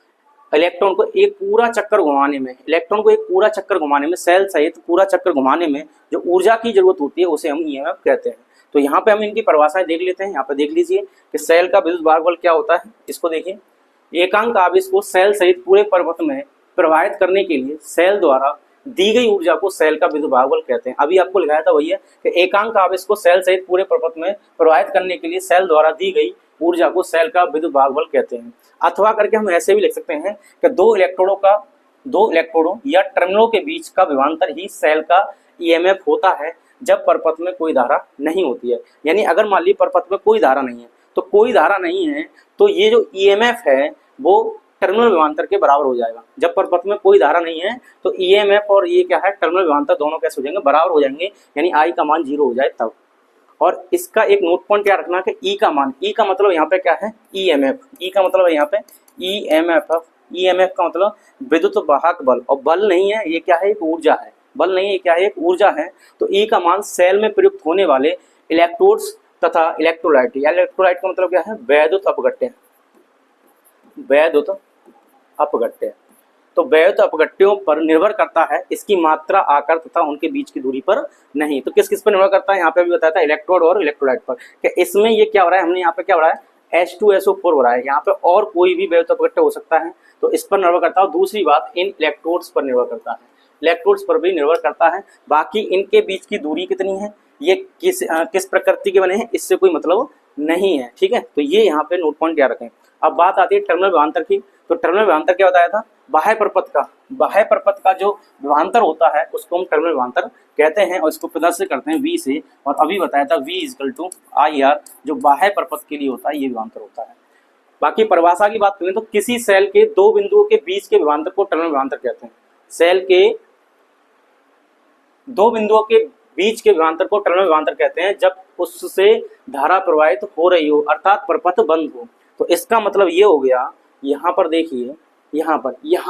एक पूरा चक्कर घुमाने में, इलेक्ट्रॉन को एक पूरा चक्कर घुमाने में, सेल सहित पूरा चक्कर घुमाने में जो ऊर्जा की जरूरत होती है उसे हम ईएमएफ कहते हैं। तो यहाँ पे हम इनकी परिभाषाएं देख लेते हैं। यहाँ पे देख लीजिए कि सेल का विद्युत वाहक बल क्या होता है। इसको देखिए, एकांक आवेश को सेल सहित पूरे परिपथ में प्रवाहित करने के लिए सेल द्वारा दी गई ऊर्जा को सेल का विद्युत वाहक बल कहते हैं। अभी आपको लिखाया था वही है कि एकांक आवेश को सेल सहित पूरे परिपथ में प्रवाहित करने के लिए सेल द्वारा दी गई ऊर्जा को सेल का विद्युत वाहक बल कहते हैं। अथवा करके हम ऐसे भी लिख सकते हैं कि दो इलेक्ट्रोडों या टर्मिनलों के बीच का विभवांतर ही सेल का ईएमएफ होता है जब परिपथ में कोई धारा नहीं होती है। यानी अगर मान लीजिए परिपथ में कोई धारा नहीं है, तो कोई धारा नहीं है तो ये जो ईएमएफ है वो टर्मिनल विभवांतर के बराबर हो जाएगा। जब परिपथ में कोई धारा नहीं है तो ईएमएफ और ये क्या है, टर्मिनल विभवांतर, दोनों कैसे हो जाएंगे, बराबर हो जाएंगे। यानी आई का मान 0 हो जाए तब। और इसका एक नोट पॉइंट क्या रखना कि ई का मान, ई का मतलब यहाँ पे क्या है, ईएमएफ। ई का मतलब है यहाँ पे ईएमएफ। ईएमएफ का मतलब विद्युत वाहक बल, और बल नहीं है, ये क्या है, एक ऊर्जा है। बल नहीं है, ये क्या है, एक ऊर्जा है। तो ई का मान सेल में प्रयुक्त होने वाले इलेक्ट्रोड्स तथा इलेक्ट्रोलाइट, या इलेक्ट्रोलाइट का मतलब क्या है, वैद्युत अपघट्य। वैद्युत अपघट्य, तो वैद्युत अपघट्यों पर निर्भर करता है, इसकी मात्रा, आकार तथा उनके बीच की दूरी पर नहीं। तो किस किस पर निर्भर करता है, यहाँ पे भी बताया था, इलेक्ट्रोड और इलेक्ट्रोलाइट पर। कि इसमें ये क्या हो रहा है, हमने यहाँ पे क्या हो रहा है, H2SO4 हो रहा है। यहाँ पे और कोई भी वैद्युत अपघट्य हो सकता है, तो इस पर निर्भर करता है। दूसरी बात, इन इलेक्ट्रोड्स पर निर्भर करता है, इलेक्ट्रोड्स पर भी निर्भर करता है। बाकी इनके बीच की दूरी कितनी है, ये किस प्रकृति के बने हैं, इससे कोई मतलब नहीं है। ठीक है, तो ये यहाँ पे नोट पॉइंट याद रखें। अब बात आती है टर्मिनल विभवांतर की। तो टर्मिनल विभवांतर क्या बताया था, बाह्य परिपथ का जो विभवांतर होता है उसको हम टर्मिनल विभवांतर कहते हैं, और इसको प्रदर्शित करते हैं V से। और अभी बताया था V = IR, जो बाह्य परिपथ के लिए होता है, ये विभवांतर होता है। बाकी परिभाषा की बात करें तो किसी सेल के दो बिंदुओं के बीच के विभवांतर को टर्मिनल विभवांतर कहते हैं। सेल के दो बिंदुओं के बीच के विभवांतर को टर्मिनल विभवांतर कहते हैं जब उससे धारा प्रवाहित हो रही हो, अर्थात परिपथ बंद हो। तो इसका मतलब ये हो गया, यहाँ पर देखिए, यहाँ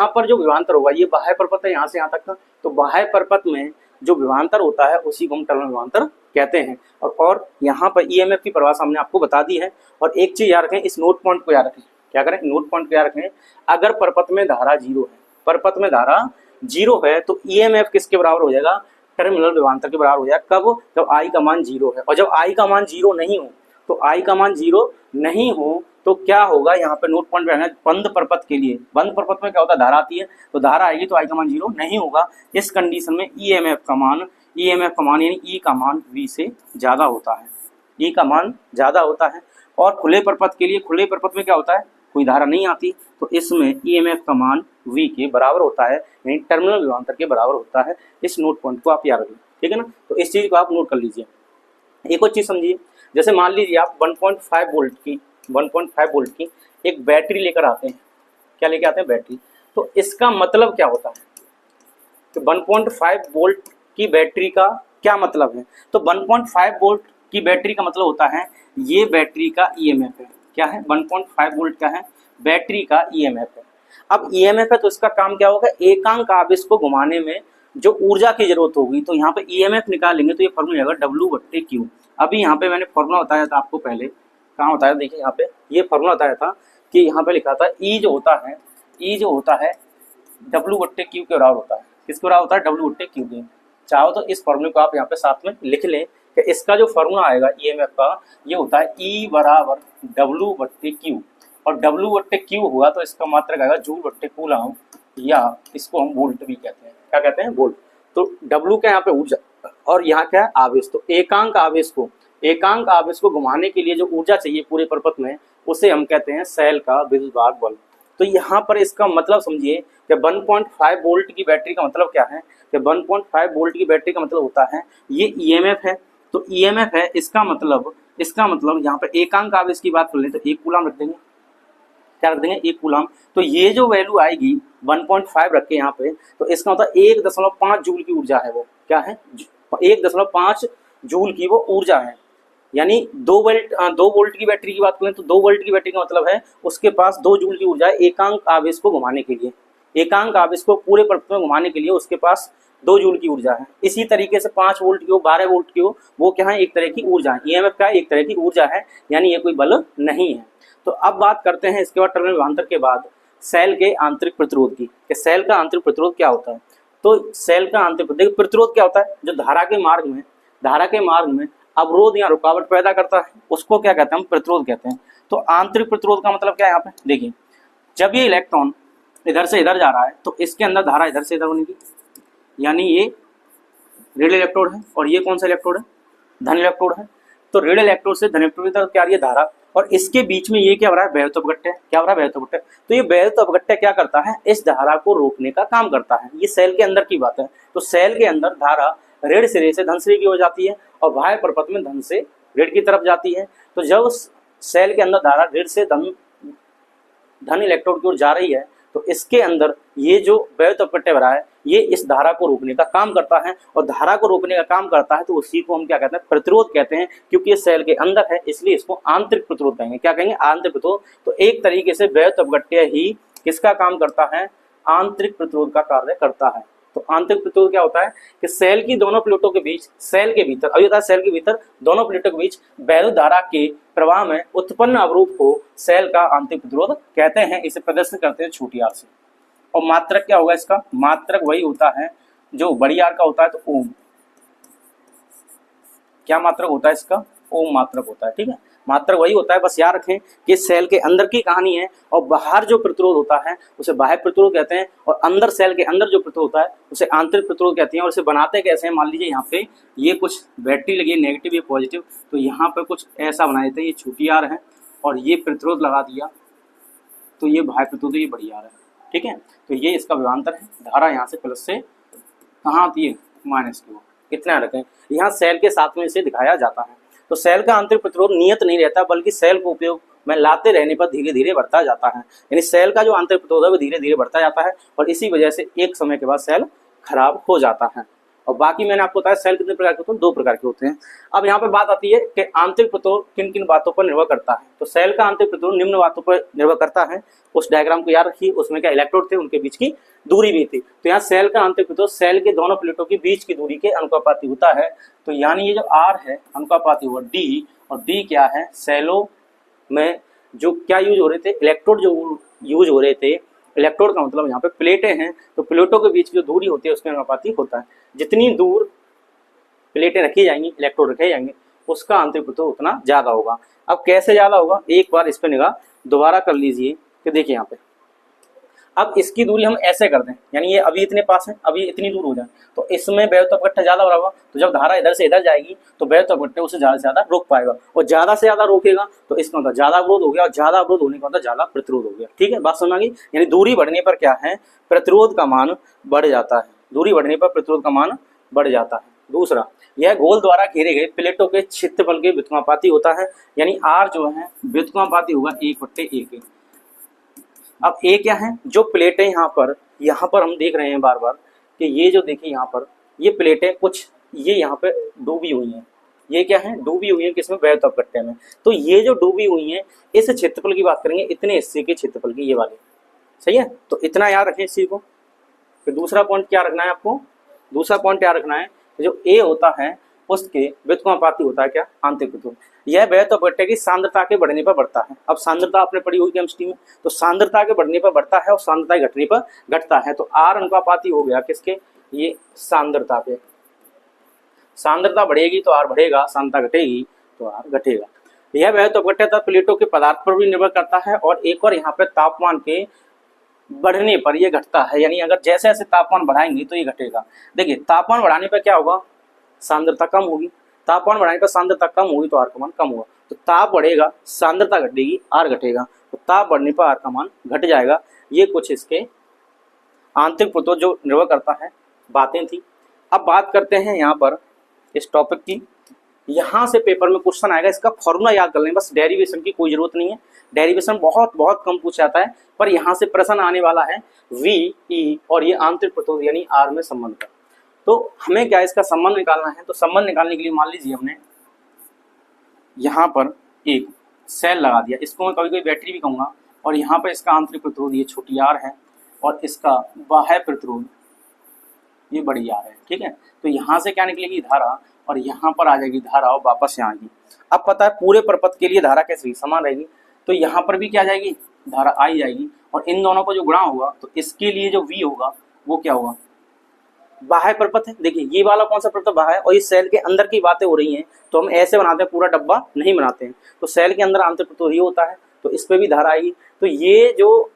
पर जो विभवांतर होगा, ये बाह्य परिपथ है यहाँ से यहाँ तक का, तो बाह्य परिपथ में जो विभवांतर होता है उसी को हम टर्मिनल विभवांतर कहते हैं। और यहाँ पर ईएमएफ की परिभाषा हमने आपको बता दी है। और एक चीज याद रखें, इस नोट पॉइंट को याद रखें। क्या करें, नोट पॉइंट को याद रखें। अगर परिपथ में धारा 0 है, परिपथ में धारा 0 है, तो ईएमएफ किसके बराबर हो जाएगा, टर्मिनल विभवांतर के बराबर हो जाएगा। कब, जब आई का मान 0 है। और जब आई का मान 0 नहीं हो, तो आई का मान 0 नहीं हो तो क्या होगा, यहाँ पे नोट पॉइंट रहना है, बंद परिपथ के लिए। बंद परिपथ में क्या होता है, धारा आती है, तो धारा आएगी तो आई का मान 0 नहीं होगा। इस कंडीशन में ईएमएफ का मान यानी ई का मान V से ज्यादा होता है, ई का मान ज्यादा होता है। और खुले परिपथ के लिए, खुले परिपथ में क्या होता है, कोई धारा नहीं आती, तो इसमें ईएमएफ का मान V के बराबर होता है, यानी टर्मिनल विभवांतर के बराबर होता है। इस नोट पॉइंट को आप याद रखें, ठीक है ना। तो इस चीज को आप नोट कर लीजिए। एक और चीज समझिए, जैसे मान लीजिए आप 1.5 वोल्ट की एक बैटरी लेकर आते हैं। क्या लेके आते हैं, बैटरी। तो इसका मतलब क्या होता है कि 1.5 वोल्ट की बैटरी का क्या मतलब है, तो 1.5 वोल्ट की बैटरी का मतलब होता है ये बैटरी का ईएमएफ है। क्या है, 1.5 वोल्ट का है, बैटरी का ईएमएफ है। अब ईएमएफ है तो इसका काम क्या होगा, एकांक आवेश को घुमाने में जो ऊर्जा की जरूरत होगी। तो यहाँ पे ईएमएफ निकालेंगे तो ये फॉर्मूला आएगा W/Q। अभी यहाँ पे मैंने फॉर्मूला बताया था आपको पहले, कहाँ बताया, देखिए यहाँ पे ये फॉर्मूला बताया था कि यहाँ पे लिखा था E जो होता है W/Q के बराबर होता है। किसके बराबर होता है, W/Q के। चाहो तो इस फॉर्मूले को आप यहाँ पे साथ में लिख लें कि इसका जो फॉर्मूला आएगा ईएमएफ का, ये होता है E = W/Q। और W/Q हुआ तो इसका मात्रक आएगा जूल/कूलम या इसको हम वोल्ट भी कहते हैं। क्या कहते हैं? वोल्ट। तो W क्या यहाँ पे ऊर्जा और यहाँ क्या है? आवेश। तो एकांक आवेश को घुमाने के लिए जो ऊर्जा चाहिए पूरे परपथ में, उसे हम कहते हैं सेल का विद्युत बल। तो यहाँ पर इसका मतलब समझिए कि 1.5 वोल्ट की बैटरी का मतलब क्या है कि 1.5 वोल्ट की बैटरी का मतलब होता है ये ईएमएफ है। तो ईएमएफ है, इसका मतलब यहाँ पे एकांक आवेश की बात कर ले तो 1 कूलम रख देंगे। क्या रख देंगे? 1 कूलम। तो ये जो वैल्यू आएगी 1.5 रख के यहाँ पे, तो इसका मतलब 1.5 जूल की ऊर्जा है। वो क्या है? 1.5 जूल की वो ऊर्जा है। यानी 2 वोल्ट की बैटरी की बात करें तो 2 वोल्ट की बैटरी का मतलब है उसके पास 2 जूल की ऊर्जा है एकांक आवेश को घुमाने के लिए। एकांक आवेश को पूरे परपथ में घुमाने के लिए उसके पास 2 जूल की ऊर्जा है। इसी तरीके से 5 वोल्ट की हो, 12 वोल्ट की हो, वो क्या है? एक तरह की ऊर्जा है। ईएमएफ का एक तरह की ऊर्जा है, यानी ये कोई बल नहीं है। तो अब बात करते हैं इसके बाद टर्मिनल विभवांतर के बाद सेल के आंतरिक प्रतिरोध की, कि सेल का आंतरिक प्रतिरोध क्या होता है। तो सेल का आंतरिक प्रतिरोध क्या होता है? जो धारा के मार्ग में अवरोध या रुकावट पैदा करता है, उसको क्या कहते हैं? हम प्रतिरोध कहते हैं। तो आंतरिक प्रतिरोध का मतलब क्या है? यहाँ पे देखिए, जब ये इलेक्ट्रॉन इधर से इधर जा रहा है तो इसके अंदर धारा इधर से इधर बनेगी, यानी ये ऋण इलेक्ट्रोड है और ये कौन सा इलेक्ट्रोड है? धन इलेक्ट्रोड है। तो ऋण इलेक्ट्रोड से धन इलेक्ट्रोड की तरफ क्या आ रही है? धारा। और इसके बीच में ये क्या हो रहा है? वैद्युत अपघट्य। क्या हो रहा है? वैद्युत अपघट्य। तो ये वैद्युत अपघट्य क्या करता है? इस धारा को रोकने का काम करता है। ये सेल के अंदर की बात है। तो सेल के अंदर धारा ऋण सिरे से धन सिरे की हो जाती है और बाह्य परपथ में धन से ऋण की तरफ जाती है। तो जब सेल के अंदर धारा ऋण से धन इलेक्ट्रोड की ओर जा रही है तो इसके अंदर ये जो वैद्युत अपघट्य भरा है ये इस धारा को रोकने का काम करता है। और धारा को रोकने का काम करता है तो उसी को हम क्या कहते हैं? प्रतिरोध कहते हैं। क्योंकि ये सेल के अंदर है इसलिए इसको आंतरिक प्रतिरोध कहेंगे। क्या कहेंगे? आंतरिक प्रतिरोध। तो एक तरीके से वैद्युत अपघट्य ही किसका काम करता है? आंतरिक प्रतिरोध का कार्य करता है। तो आंतरिक प्रतिरोध क्या होता है कि सेल की दोनों प्लेटों के बीच, सेल के भीतर, अभी होता है सेल के भीतर दोनों प्लेटों के बीच वैद्युत धारा के प्रवाह में उत्पन्न अवरोध को सेल का आंतरिक प्रतिरोध कहते हैं। इसे प्रदर्शन करते हैं छोटी आर से। और मात्रक क्या होगा इसका? मात्रक वही होता है जो बड़ी आर का होता है। तो ओम। क्या मात्रक होता है इसका? ओम मात्रक होता है। ठीक है, मात्रक वही होता है। बस याद रखें कि सेल के अंदर की कहानी है और बाहर जो प्रतिरोध होता है उसे बाह्य प्रतिरोध कहते हैं और अंदर सेल के अंदर जो प्रतिरोध होता है उसे आंतरिक प्रतिरोध कहते हैं। और इसे बनाते कैसे हैं? मान लीजिए यहाँ पे ये कुछ बैटरी लगी है, नेगेटिव या पॉजिटिव, तो यहाँ पे कुछ ऐसा बना देते हैं। ये छोटी आर है और ये प्रतिरोध लगा दिया तो ये बाह्य प्रतिरोध, ये बड़ी आर है। ठीक है, तो ये इसका विभवांतर है। धारा यहाँ से प्लस से कहाँ आती है? माइनस की ओर। इतना रखें, यहाँ सेल के साथ में इसे दिखाया जाता है। तो सेल का आंतरिक प्रतिरोध नियत नहीं रहता बल्कि सेल को उपयोग में लाते रहने पर धीरे धीरे बढ़ता जाता है। यानी सेल का जो आंतरिक प्रतिरोध है वो धीरे धीरे बढ़ता जाता है और इसी वजह से एक समय के बाद सेल खराब हो जाता है। और बाकी मैंने आपको बताया सेल कितने प्रकार के होते हैं? 2 प्रकार के होते हैं। अब यहाँ पे बात आती है कि आंतरिक प्रतिरोध किन किन बातों पर निर्भर करता है। तो सेल का आंतरिक प्रतिरोध निम्न बातों पर निर्भर करता है। उस डायग्राम को याद रखिए, उसमें क्या इलेक्ट्रोड थे, उनके बीच की दूरी भी थी। तो यहाँ सेल का आंतरिक प्रतिरोध सेल के दोनों प्लेटों के बीच की दूरी के अनुपाती होता है। तो यानी ये जो आर है अनुपाती हुआ डी, और डी क्या है? सेलों में जो क्या यूज हो रहे थे? इलेक्ट्रोड जो यूज हो रहे थे। इलेक्ट्रोड का मतलब यहाँ पे प्लेटें हैं, तो प्लेटों के बीच जो दूरी होती है उसके अनुपाती होता है। जितनी दूर प्लेटें रखी जाएंगी, इलेक्ट्रोड रखे जाएंगे, उसका आंतरिक प्रतिरोध उतना ज्यादा होगा। अब कैसे ज्यादा होगा? एक बार इस पर निगाह दोबारा कर लीजिए कि देखिए यहाँ पे अब इसकी दूरी हम ऐसे कर दें, यानी ये अभी इतने पास है, अभी इतनी दूर हो जाए, तो इसमें वैद्युत अपघट्य ज्यादा हो रहा होगा। तो जब धारा इधर से इधर जाएगी तो वैद्युत अपघट्य उसे ज्यादा से ज्यादा रोक पाएगा, और ज्यादा से ज्यादा रोकेगा तो इसका मतलब ज्यादा अवरोध हो गया, और ज्यादा अवरोध होने का मतलब ज्यादा प्रतिरोध हो गया। ठीक है, बात समझ आ गई? यानी दूरी बढ़ने पर क्या है? प्रतिरोध का मान बढ़ जाता है। दूरी बढ़ने पर प्रतिरोध का मान बढ़ जाता है। दूसरा, यह गोल द्वारा घेरे गए प्लेटों के क्षेत्रफल के व्युत्क्रमानुपाती होता है। यानी आर जो है व्युत्क्रमानुपाती होगा 1/1। अब ए क्या है? जो प्लेटें यहाँ पर हम देख रहे हैं बार बार कि ये जो देखिए यहाँ पर ये प्लेटें कुछ ये यहाँ पे डूबी हुई हैं। ये क्या है? डूबी हुई है किसमें? वैद्युत अपघट्य में। तो ये जो डूबी हुई हैं इस क्षेत्रफल की बात करेंगे, इतने हिस्से के क्षेत्रफल की, ये वाले। सही है, तो इतना याद रखें इस चीज को। फिर दूसरा पॉइंट क्या रखना है आपको? दूसरा पॉइंट क्या रखना है? जो ए होता है उसके व्युत्क्रमानुपाती होता है क्या? आंतरिक प्रतिरोध। यह वैद्युत अपघट्य की सांद्रता के बढ़ने पर बढ़ता है। अब सांद्रता आपने पढ़ी हुई केमिस्ट्री में, तो सांद्रता के बढ़ने पर बढ़ता है और सांद्रता के घटने पर घटता है। तो आर अनुपाती हो गया किसके? ये सांद्रता पे। सांद्रता बढ़ेगी तो आर बढ़ेगा, सांद्रता घटेगी तो आर घटेगा। यह वैद्युत अपघट्य प्लेटों के पदार्थ पर भी निर्भर करता है, और एक और यहाँ पे तापमान के बढ़ने पर ये घटता है, यानी अगर जैसे जैसे तापमान बढ़ाएंगे तो ये घटेगा। देखिए तापमान बढ़ाने पर क्या होगा, सांद्रता कम होगी, तापमान बढ़ाने पर सांद्रता कम होगी तो आर का मान कम होगा। तो ताप बढ़ेगा, सांद्रता घटेगी, आर घटेगा, तो ताप बढ़ने पर आर का मान घट जाएगा। ये कुछ इसके आंतरिक प्रतिरोध जो निर्भर करता है बातें थी। अब बात करते हैं यहाँ पर इस टॉपिक की। यहाँ से पेपर में क्वेश्चन आएगा, इसका फॉर्मूला याद कर लें बस, डेरिवेशन की कोई जरूरत नहीं है, डेरिवेशन बहुत बहुत कम पूछा जाता है, पर यहाँ से प्रश्न आने वाला है वी ई और ये आंतरिक प्रतिरोध यानी आर में संबंध का। तो हमें क्या इसका संबंध निकालना है, तो संबंध निकालने के लिए मान लीजिए हमने यहाँ पर एक सेल लगा दिया, इसको मैं कभी कभी बैटरी भी कहूँगा, और यहाँ पर इसका आंतरिक प्रतिरोध ये छोटी आर है और इसका बाह्य प्रतिरोध ये बड़ी आर है, ठीक है। तो यहाँ से क्या निकलेगी, धारा, और यहाँ पर आ जाएगी धारा और वापस यहाँ आएगी। अब पता है पूरे परपथ के लिए धारा कैसे समान रहेगी, तो यहाँ पर भी क्या जाएगी, धारा आई जाएगी, और इन दोनों को जो गुणा होगा तो इसके लिए जो V होगा वो क्या होगा, बाह्य परपथ है। देखिए ये वाला कौन सा परपथ बाह्य है, और इस सेल के अंदर की बातें हो रही हैं तो हम ऐसे बनाते हैं, पूरा डब्बा नहीं बनाते हैं। तो सेल के अंदर आंतरिक प्रतिरोध ये होता है, तो इस पर भी धारा आएगी। तो ये जो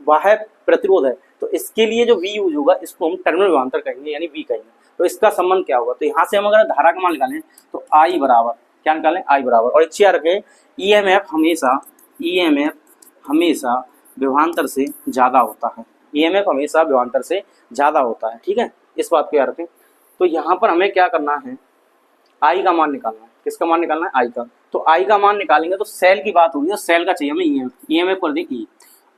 बाह्य प्रतिरोध है तो इसके लिए जो V यूज होगा इसको हम टर्मिनल विभवांतर कहेंगे, यानी V कहेंगे। तो इसका संबंध क्या होगा, तो यहाँ से हम अगर धारा का मान निकालें तो I बराबर क्या निकालें, I बराबर, और एक चीज याद रखें EMF हमेशा विभवांतर से ज्यादा होता है, EMF हमेशा विभवांतर से ज्यादा होता है, ठीक है, इस बात को याद रखें। तो यहाँ पर हमें क्या करना है, I का मान निकालना है। किसका मान निकालना है, I का। तो I का मान निकालेंगे तो सेल की बात होगी, तो सेल का चाहिए हमें EMF कर दें E,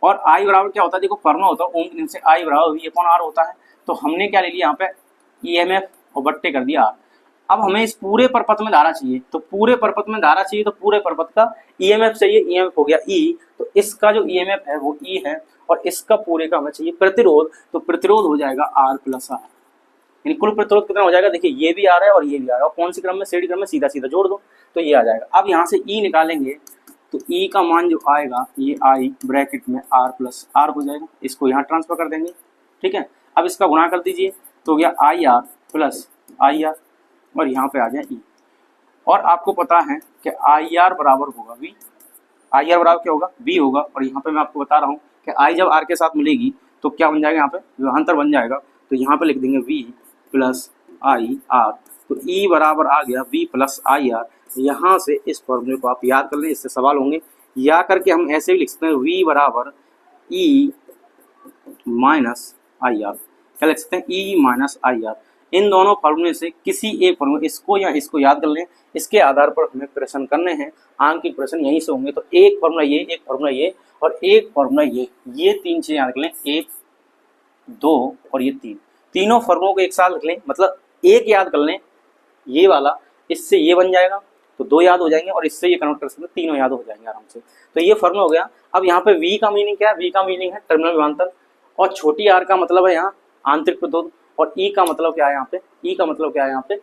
और I बराबर क्या होता है, देखो फॉर्मूला होता है ओम के नियम से I बराबर V अपॉन R होता है। तो हमने क्या ले लिया यहाँ पे EMF और बट्टे कर दिया R। अब हमें इस पूरे परपथ में धारा चाहिए, तो पूरे परपथ में धारा चाहिए तो पूरे परपथ का EMF चाहिए, EMF हो गया E, तो इसका जो EMF है वो E है, और इसका पूरे का हमें चाहिए प्रतिरोध, तो प्रतिरोध हो जाएगा R प्लस R, यानी कुल प्रतिरोध कितना हो जाएगा, देखिए ये भी आ रहा है और ये भी आ रहा है, और कौन सी क्रम में, सीढ़ी क्रम में, सीधा सीधा जोड़ दो तो ये आ जाएगा। अब यहाँ से E निकालेंगे तो E का मान जो आएगा ये I ब्रैकेट में R प्लस R हो जाएगा, इसको यहाँ ट्रांसफर कर देंगे, ठीक है। अब इसका गुणा कर दीजिए तो गया IR प्लस IR, और यहाँ पे आ जाए E, और आपको पता है कि IR बराबर होगा V, IR बराबर क्या होगा, V होगा, और यहाँ पे मैं आपको बता रहा हूँ कि I जब R के साथ मिलेगी तो क्या बन जाएगा, यहाँ पे विभवांतर बन जाएगा, तो यहाँ पे लिख देंगे V प्लस IR, तो E बराबर आ गया V प्लस IR। यहाँ से इस फॉर्मूले को आप याद कर लें, इससे सवाल होंगे, या करके हम ऐसे भी लिख सकते हैं V बराबर E माइनस IR, क्या लिख सकते हैं, E माइनस IR। इन दोनों फॉर्मूले से किसी एक फॉर्मूले, इसको या इसको याद कर लें, इसके आधार पर हमें प्रश्न करने हैं, आंकिक प्रश्न यहीं से होंगे। तो एक फॉर्मूला ये, एक फॉर्मूला ये, और एक फॉर्मूला ये तीन चीजें याद कर लें, 1 2 और ये 3, तीनों फॉर्मूलों को एक साथ रख लें, मतलब एक याद कर लें ये वाला, इससे ये बन जाएगा तो 2 याद हो जाएंगे, और इससे ये कन्वर्ट कर सकते हैं, तीनों याद हो जाएंगे आराम से। तो ये फॉर्मूला हो गया। अब यहाँ पे V का मीनिंग क्या है, V का मीनिंग है टर्मिनल विभवांतर, और छोटी r का मतलब है यहाँ आंतरिक प्रतिरोध, और E का मतलब क्या है यहाँ पे, E का मतलब क्या है यहाँ पे,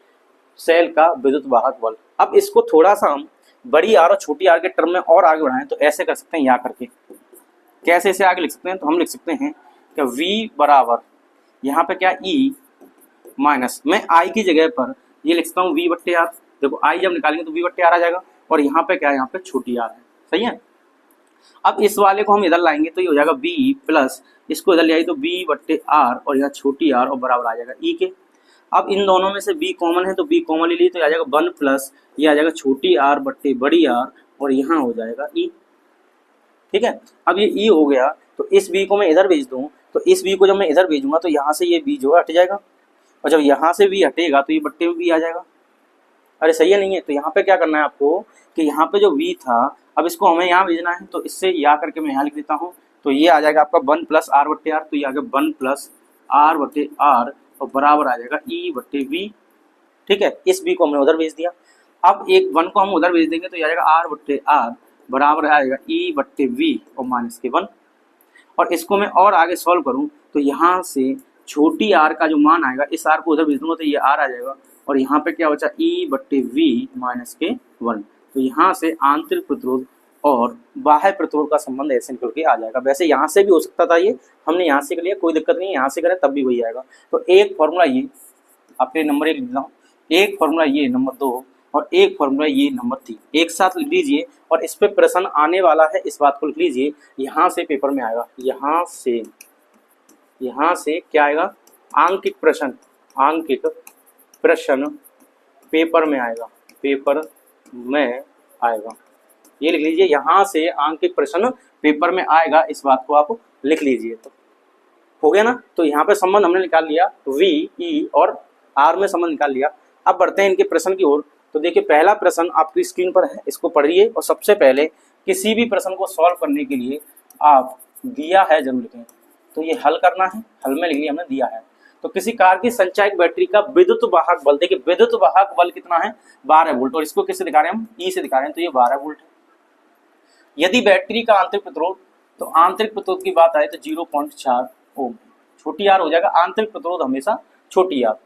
सेल का विद्युत वाहक बल। अब इसको थोड़ा सा हम बड़ी R और छोटी r के टर्म में और आगे बढ़ाएं तो ऐसे कर सकते हैं, यहाँ करके कैसे इसे आगे लिख सकते हैं, तो हम लिख सकते हैं कि V बराबर यहाँ पे क्या, E माइनस, मैं I की जगह पर ये लिख सकता हूँ V बट्टे R, देखो I जब निकालेंगे तो V बट्टे R आ जाएगा, और यहाँ पे क्या है, यहाँ पे छोटी r है, सही है। अब इस वाले को हम इधर लाएंगे तो ये हो जाएगा B प्लस, इसको इधर ले आई तो B बट्टे R, और यहाँ छोटी r, और बराबर आ जाएगा E के। अब इन दोनों में से B कॉमन है तो B कॉमन ले ली तो आ जाएगा 1 प्लस, ये आ जाएगा छोटी r बट्टे बड़ी R, और यहाँ हो जाएगा E, ठीक है। अब ये E हो गया, तो इस B को मैं इधर भेज दूँ, तो इस B को जब मैं इधर भेजूंगा तो यहाँ से ये B जो है हट जाएगा, और जब यहाँ से B हटेगा तो ये बट्टे में B आ जाएगा। अरे सही है नहीं है, तो यहाँ पे क्या करना है आपको कि यहाँ पे जो V था अब इसको हमें यहाँ भेजना है, तो इससे या करके मैं यहाँ लिख देता हूँ, तो ये आ जाएगा आपका 1 प्लस R बट्टे R, तो ये आ गया 1 प्लस R बट्टे R, और बराबर आ जाएगा E बट्टे V, ठीक है। इस B को हमने उधर भेज दिया। अब एक 1 को हम उधर भेज देंगे तो ये आ जाएगा R बट्टे R, बराबर आ जाएगा E बट्टे V और माइनस के 1, और इसको मैं और आगे सॉल्व करूँ तो यहाँ से छोटी r का जो मान आएगा, इस r को उधर भेज दूंगा तो ये r आ जाएगा, और यहाँ पे क्या बचा, E बट्टे V माइनस के 1। तो यहाँ से आंतरिक प्रतिरोध और बाह्य प्रतिरोध का संबंध ऐसे निकल के आ जाएगा। वैसे यहाँ से भी हो सकता था, ये हमने यहाँ से कर लिया, कोई दिक्कत नहीं, यहाँ से करें तब भी वही आएगा। तो एक फॉर्मूला ये आपके नंबर 1 लिख देता हूँ, एक फॉर्मूला ये नंबर 2, और एक फॉर्मूला ये नंबर 3, एक साथ लिख लीजिए, और इस पे प्रश्न आने वाला है, इस बात को लिख लीजिए, यहाँ से पेपर में आएगा, यहाँ से यहाँ से क्या आएगा, आंकिक प्रश्न पेपर में आएगा, पेपर में आएगा, ये लिख लीजिए। यहाँ से आंकिक प्रश्न पेपर में आएगा, इस बात को आप लिख लीजिए। तो हो गया ना। तो यहाँ पे संबंध हमने निकाल लिया, वी ई और आर में संबंध निकाल लिया। अब बढ़ते हैं इनके प्रश्न की ओर। तो देखिए पहला प्रश्न आपकी स्क्रीन पर है, इसको पढ़िए और सबसे पहले किसी भी प्रश्न को सॉल्व करने के लिए आप दिया है जरूर लिखें। तो ये हल करना है, हल में लिख लिया हमने दिया है। तो किसी कार की संचायक बैटरी का विद्युत वाहक बल, देखिए विद्युत वाहक बल कितना है, 12 वोल्ट, और इसको किससे दिखा रहे हैं हम, ई से दिखा रहे हैं, तो ये 12 वोल्ट है। यदि बैटरी का आंतरिक प्रतिरोध, तो आंतरिक प्रतिरोध की बात आए तो 0.4 ओम, छोटी आर हो जाएगा, आंतरिक प्रतिरोध हमेशा छोटी आर।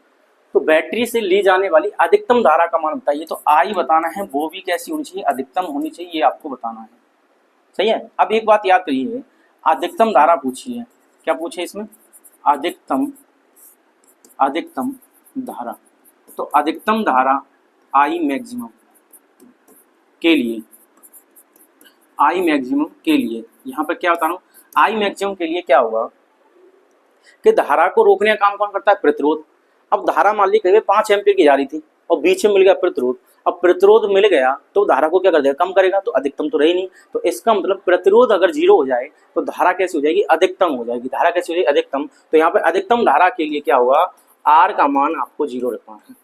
तो बैटरी से ली जाने वाली अधिकतम धारा का मान बताइए। तो आई बताना है, वो भी कैसी होनी चाहिए, अधिकतम होनी चाहिए, ये आपको बताना है। सही है। अब एक बात याद करिए, अधिकतम धारा पूछी है, क्या पूछे इसमें, अधिकतम धारा। तो अधिकतम धारा आई मैक्सिमम के लिए, आई मैक्सिमम के लिए यहाँ पर क्या बता रहा हूँ, आई मैक्सिमम के लिए क्या होगा कि धारा को रोकने का काम कौन करता है, प्रतिरोध। अब धारा मान ली करीब 5 एम्पीयर की जा रही थी और बीच में मिल गया प्रतिरोध। अब प्रतिरोध मिल गया तो धारा को क्या कर देगा, कम करेगा, तो अधिकतम तो रही नहीं। तो इसका मतलब प्रतिरोध अगर 0 हो जाए तो धारा कैसे हो जाएगी, अधिकतम हो जाएगी। धारा कैसे हो जाएगी, अधिकतम। तो यहाँ पे अधिकतम धारा के लिए क्या होगा, आर का मान आपको 0 रखना है।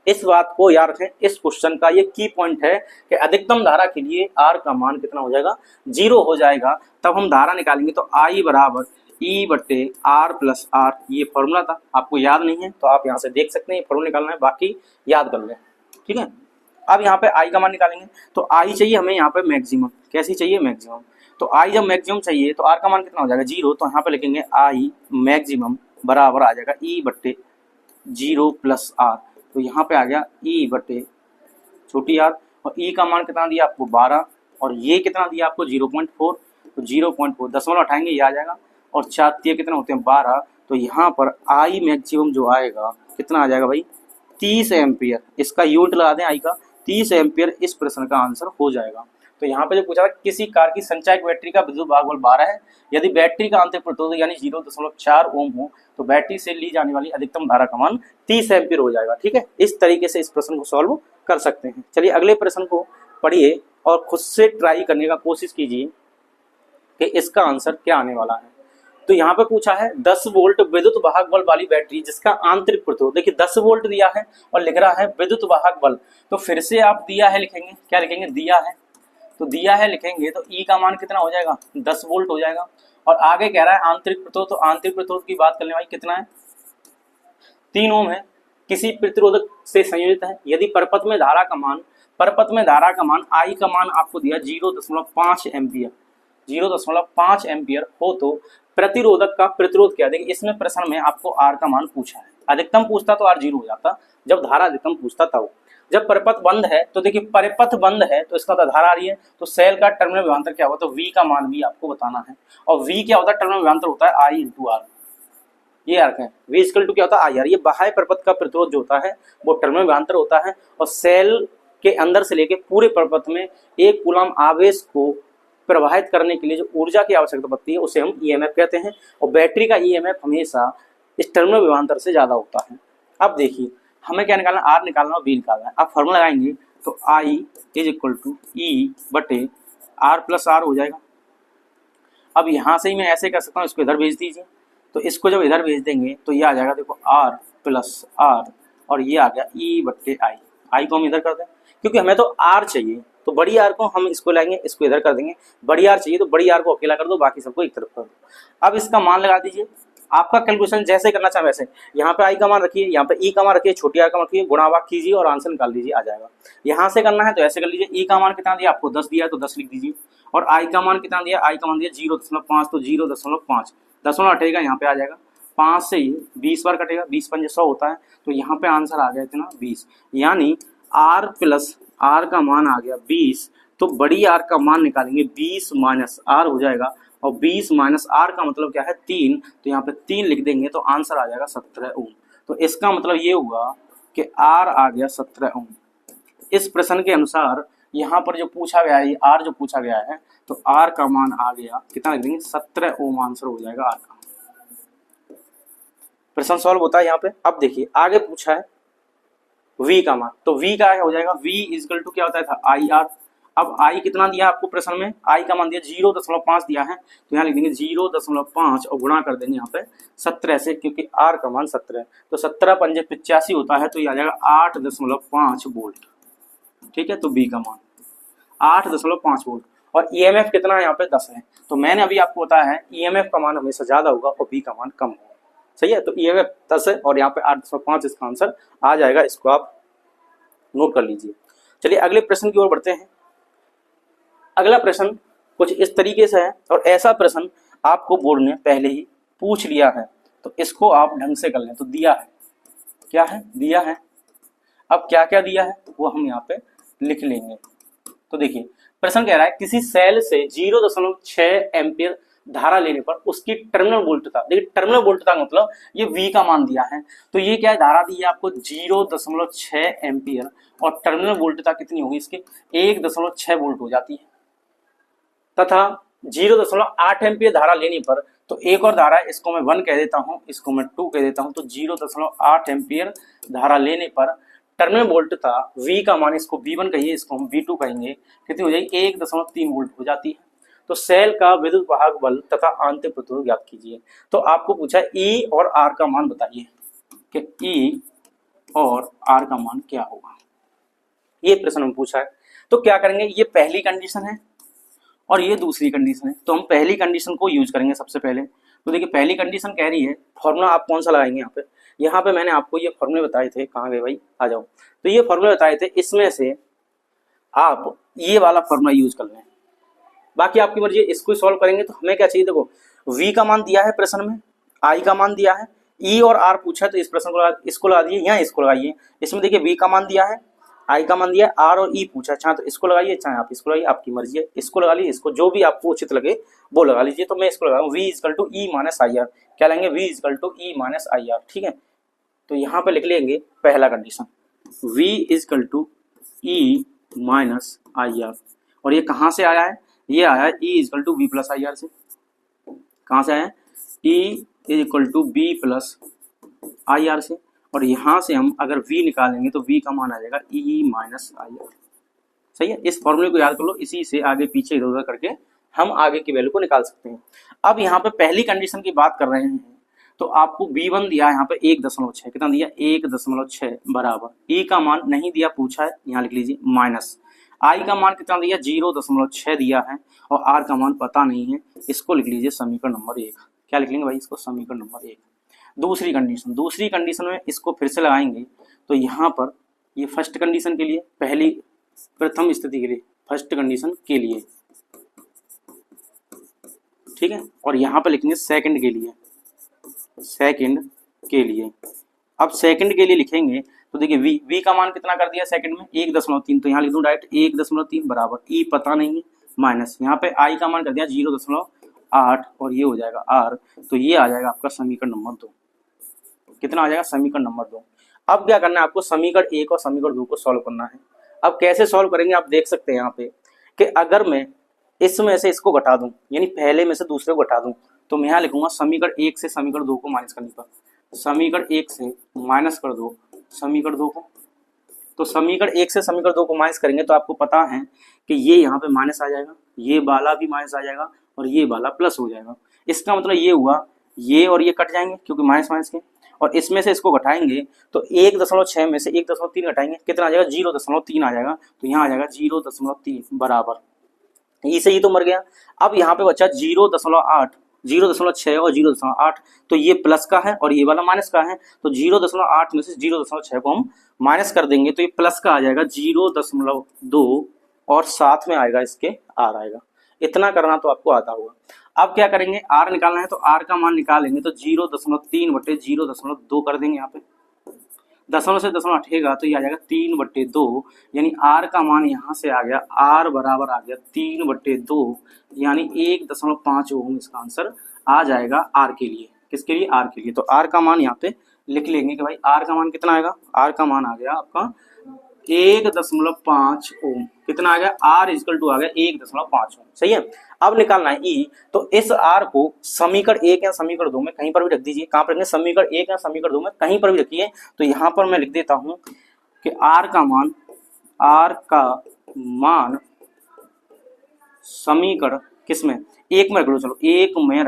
इस बात को याद रखें, इस क्वेश्चन का ये की पॉइंट है कि अधिकतम धारा के लिए आर का मान कितना हो जाएगा, 0 हो जाएगा। तब हम धारा निकालेंगे। तो आई बराबर ई बटे आर प्लस आर, ये फॉर्मूला था, आपको याद नहीं है तो आप यहाँ से देख सकते हैं, ये फॉर्मूला निकालना है, बाकी याद कर लें, ठीक है। अब यहाँ पे आई का मान निकालेंगे। तो आई चाहिए हमें यहाँ पे मैक्सिमम, कैसी चाहिए, मैक्सिमम। तो आई जब मैक्सिमम चाहिए तो आर का मान कितना हो जाएगा, 0। तो यहाँ पे लिखेंगे आई मैक्सिमम बराबर आ जाएगा ई बटे 0 प्लस आर। तो यहाँ पे आ गया ई बटे छोटी आर, और ई का मान कितना दिया आपको 12, और ये कितना दिया आपको 0.4। तो 0.4 दशमलव हटाएंगे, ये आ जाएगा, और 4 कितने होते हैं 12। तो यहाँ पर आई मैक्सिमम जो आएगा कितना आ जाएगा भाई, 30 एम्पियर। इसका यूनिट लगा दें आई का, 30 एम्पियर इस प्रश्न का आंसर हो जाएगा। तो यहाँ पे जो पूछा था, किसी कार की संचायक बैटरी का विद्युत वाहक बल 12 है, यदि बैटरी का आंतरिक प्रतिरोध यानी 0.4 ओम हो तो बैटरी से ली जाने वाली अधिकतम धारा का मान 30 एम्पियर हो जाएगा, ठीक है। इस तरीके से इस प्रश्न को सॉल्व कर सकते हैं। चलिए अगले प्रश्न को पढ़िए और खुद से ट्राई करने का कोशिश कीजिए कि इसका आंसर क्या आने वाला है। तो यहाँ पे पूछा है 10 वोल्ट विद्युत वाहक बल वाली बैटरी जिसका आंतरिक प्रतिरोध, देखिए 10 वोल्ट दिया है और लिख रहा है विद्युत वाहक बल। तो फिर से आप दिया है लिखेंगे, क्या लिखेंगे, दिया है। तो दिया है लिखेंगे तो ई का मान कितना हो जाएगा, 10 वोल्ट हो जाएगा। और आगे कह रहा है आंतरिक प्रतिरोध, तो आंतरिक प्रतिरोध की बात करने वाली कितना है, 3 ओम है, किसी प्रतिरोधक से संयोजित है। यदि परपथ में धारा का मान आई का मान आपको दिया 0.5 एम्पियर, 0.5 एम्पियर हो तो प्रतिरोधक का प्रतिरोध क्या, देखिए इसमें प्रश्न में आपको आर का मान पूछा है। अधिकतम पूछता तो आर 0 हो जाता, जब धारा अधिकतम पूछता था वो। जब परिपथ बंद है तो देखिए परिपथ बंद है तो इसका धारा आ रही है, तो सेल का टर्मिनल विभवांतर क्या होता है, तो वी का मान भी आपको बताना है। और वी क्या होता है, टर्मिनल विभवांतर होता है आई इंटू आर, ये अर्थ है। वी इक्वल टू क्या होता है, आई आर। ये बाह्य परिपथ का प्रतिरोध जो होता है वो टर्मिनल विभवांतर होता है, और सेल के अंदर से लेके पूरे परिपथ में 1 कूलम आवेश को प्रवाहित करने के लिए जो ऊर्जा की आवश्यकता पड़ती है उसे हम ईएमएफ कहते हैं। और बैटरी का ईएमएफ हमेशा इस टर्मिनल विभवांतर से ज्यादा होता है। अब देखिए हमें क्या निकालना, आर निकालना और बी निकालना है। आप फॉर्मूला लगाएंगे तो आई इज इक्वल टू ई बटे आर प्लस आर हो जाएगा। अब यहाँ से ही मैं ऐसे कर सकता हूँ, इसको इधर भेज दीजिए। तो इसको जब इधर भेज देंगे तो ये आ जाएगा, देखो आर प्लस आर, और ये आ गया ई बट्टे आई। आई को हम इधर कर दें क्योंकि हमें तो आर चाहिए, तो बड़ी आर को हम इसको लाएंगे, इसको इधर कर देंगे। बड़ी आर चाहिए तो बड़ी आर को अकेला कर दो, बाकी सबको एक तरफ कर दो। अब इसका मान लगा दीजिए, आपका कैलकुलेशन जैसे करना चाहे वैसे। यहाँ पे आई का मान रखिए, यहाँ पे ई का मान रखिए, छोटी आर का मान रखिए, गुणा भाग कीजिए और आंसर निकाल दीजिए, आ जाएगा। यहाँ से करना है तो ऐसे कर लीजिए, ई का मान कितना दिया आपको 10 दिया है तो 10 लिख दीजिए, और आई का मान कितना दिया, आई का मान दिया 0.5, तो 0.5 दशमलव हटेगा, यहाँ पे आ जाएगा 5 से ये 20 बार कटेगा, 20 पंजे 100 होता है, तो यहाँ पे आंसर आ गया इतना 20। यानी आर प्लस आर का मान आ गया 20, तो बड़ी आर का मान निकालेंगे 20 माइनस आर हो जाएगा, और 20 माइनस आर का मतलब क्या है 3, तो यहाँ पे 3 लिख देंगे तो आंसर आ जाएगा 17 ओम। तो इसका मतलब ये हुआ कि आर आ गया 17 ओम। इस प्रश्न के अनुसार यहाँ पर जो पूछा गया है, आर जो पूछा गया है, तो आर का मान आ गया कितना लिख देंगे 17 ओम, आंसर हो जाएगा आर का। प्रश्न सॉल्व होता है यहाँ पे। अब देखिए आगे पूछा है v का मान, तो v का हो जाएगा v इजकल टू क्या होता है था आई आर। अब i कितना दिया आपको प्रश्न में, i का मान दिया 0.5 दिया है, तो यहाँ लिख देंगे 0.5 और गुणा कर देंगे यहाँ पे 17 से, क्योंकि r का मान 17 है, तो 17 पंजे 85 होता है, तो ये आ जाएगा 8.5 वोल्ट। ठीक है, तो b का मान 8.5 वोल्ट। और EMF कितना है यहाँ पे 10 है, तो मैंने अभी आपको बताया है EMF का मान हमेशा ज्यादा होगा और b का मान कम होगा। सही है, तो EMF 10 है और यहाँ पे 8.5 इसका आंसर आ जाएगा, इसको आप नोट कर लीजिए। चलिए अगले प्रश्न की ओर बढ़ते हैं। अगला प्रश्न कुछ इस तरीके से है, और ऐसा प्रश्न आपको बोर्ड ने पहले ही पूछ लिया है, तो इसको आप ढंग से कर लें। तो दिया है, क्या है, दिया है। अब क्या क्या दिया है वो हम यहाँ पे लिख लेंगे। तो देखिए प्रश्न कह रहा है किसी सेल से 0.6 एम्पियर धारा लेने पर उसकी टर्मिनल वोल्टता, देखिए टर्मिनल वोल्टता मतलब ये V का मान दिया है, तो ये क्या है, धारा दी है आपको 0.6 एम्पियर, और टर्मिनल वोल्टता कितनी होगी इसकी 1.6 वोल्ट हो जाती है, तथा 0.8 एम्पियर धारा लेने पर, तो एक और धारा है, इसको मैं 1 कह देता हूं, इसको मैं 2 कह देता हूं, तो 0.8 एम्पियर धारा लेने पर टर्मिनल वोल्टता V का मान, इसको V1 कहिए, इसको हम V2 कहेंगे, कितनी हो जाएगी 1.3 वोल्ट हो जाती है। तो सेल का विद्युत वाहक बल तथा आंतरिक प्रतिरोध ज्ञात कीजिए। तो आपको पूछा है E और R का मान बताइए कि E और R का मान क्या होगा, ये प्रश्न में पूछा है। तो क्या करेंगे, ये पहली कंडीशन है और ये दूसरी कंडीशन है, तो हम पहली कंडीशन को यूज करेंगे सबसे पहले। तो देखिए पहली कंडीशन कह रही है, फॉर्मूला आप कौन सा लगाएंगे यहाँ पे मैंने आपको ये फॉर्मूले बताए थे, कहाँ गए भाई, आ जाओ। तो ये फॉर्मूले बताए थे, इसमें से आप ये वाला फॉर्मूला यूज कर लें, बाकी आपकी मर्जी। इसको सॉल्व करेंगे तो हमें क्या चाहिए, देखो V का मान दिया है प्रश्न में, I का मान दिया है, E और R पूछा है, तो इस प्रश्न को इसको लगा दिए, यहाँ इसको लगाइए। इसमें देखिए V का मान दिया है, I का मान दिया है, R और E पूछा है, चाहे तो इसको लगाइए, चाहे आप इसको लगाइए, आपकी मर्जी है। इसको लगा लीजिए, इसको जो भी आपको उचित लगे वो लगा लीजिए। तो मैं इसको लगा V equal to E minus I R, क्या लेंगे, V equal to E minus I R. ठीक है, तो यहाँ पे लिख लेंगे पहला condition V equal to E minus I R, और ये कहाँ से आया है, ये आया है E equal to V plus I R से। कहाँ से आया है, E equal to B plus I R से, और यहाँ से हम अगर V निकालेंगे तो V का मान आ जाएगा E माइनस आई आर। सही है, इस फॉर्मूले को याद कर लो, इसी से आगे पीछे इधर उधर करके हम आगे की वैल्यू को निकाल सकते हैं। अब यहाँ पे पहली कंडीशन की बात कर रहे हैं, तो आपको V1 दिया है यहाँ पे 1.6, कितना दिया 1.6 बराबर, E का मान नहीं दिया, पूछा है, यहाँ लिख लीजिए माइनस, I का मान कितना दिया 0.6 दिया है, और R का मान पता नहीं है, इसको लिख लीजिए समीकरण नंबर 1। क्या लिख लेंगे भाई, इसको समीकरण नंबर 1। दूसरी कंडीशन में इसको फिर से लगाएंगे, तो यहाँ पर ये फर्स्ट कंडीशन के लिए, प्रथम स्थिति के लिए, फर्स्ट कंडीशन के लिए, ठीक है, और यहाँ पर लिखेंगे सेकंड के लिए, अब सेकंड के लिए लिखेंगे, तो देखिए V का मान कितना कर दिया सेकंड में 1.3, तो यहाँ लिख दूं डायरेक्ट 1.3 बराबर, E पता नहीं है माइनस, यहाँ पे I का मान कर दिया 0.8, और ये हो जाएगा R, तो ये आ जाएगा आपका समीकरण नंबर 2। कितना आ जाएगा, समीकरण नंबर 2। अब क्या करना है आपको, समीकरण 1 और समीकरण 2 को सॉल्व करना है। अब कैसे सॉल्व करेंगे, आप देख सकते हैं यहाँ पे कि अगर मैं इसमें से इसको घटा दूं, यानी पहले में से दूसरे को घटा दूं, तो मैं यहाँ लिखूंगा समीकरण 1 से समीकरण 2 को माइनस करने पर, समीकरण 1 से माइनस कर दो समीकरण 2 को, तो समीकरण 1 से समीकरण 2 को माइनस करेंगे तो आपको पता है कि ये यहाँ पे माइनस आ जाएगा, ये वाला भी माइनस आ जाएगा, और ये वाला प्लस हो जाएगा। इसका मतलब ये हुआ, ये और ये कट जाएंगे क्योंकि माइनस माइनस के, और इसमें से इसको घटाएंगे तो 1.6 में से 1.3 घटाएंगे, कितना आ जाएगा 0.3 आ जाएगा, तो यहाँ आ जाएगा 0.3 बराबर, ई से ही तो मर गया। अब यहाँ पे बचा 0.8, 0.6 और 0.8, तो ये प्लस का है और ये वाला माइनस का है, तो 0.8 में से 0.6 को हम माइनस कर देंगे, तो ये प्लस का आ जाएगा 0.2, और साथ में आएगा इसके आर आएगा। इतना करना तो आपको आता होगा। अब क्या करेंगे, आर निकालना है, तो आर का मान निकालेंगे, तो 0.3 बटे 0.2 कर देंगे। यहाँ पे दशमलव से दशमलव हटेगा तो ये आ जाएगा 3/2, यानी आर का मान यहाँ से आ गया, आर बराबर आ गया 3/2, यानी 1.5 ओम इसका आंसर आ जाएगा आर के लिए। किसके लिए, आर के लिए। तो आर का मान यहाँ पे लिख लेंगे कि भाई आर का मान कितना आएगा, आर का मान आ गया आपका 1.5 ओम। कितना आ गया? R इक्वल टू आ गया 1.5 ओम। सही है। अब निकालना है E। तो इस R को समीकरण 1 या समीकरण 2 में कहीं पर भी रख दीजिए। कहां पर रखेंगे? समीकरण 1 या समीकरण 2 में कहीं पर भी रखिए। तो यहां पर मैं लिख देता हूं कि R का मान समीकरण किसमें? 1 में रख लो। चलो 1 में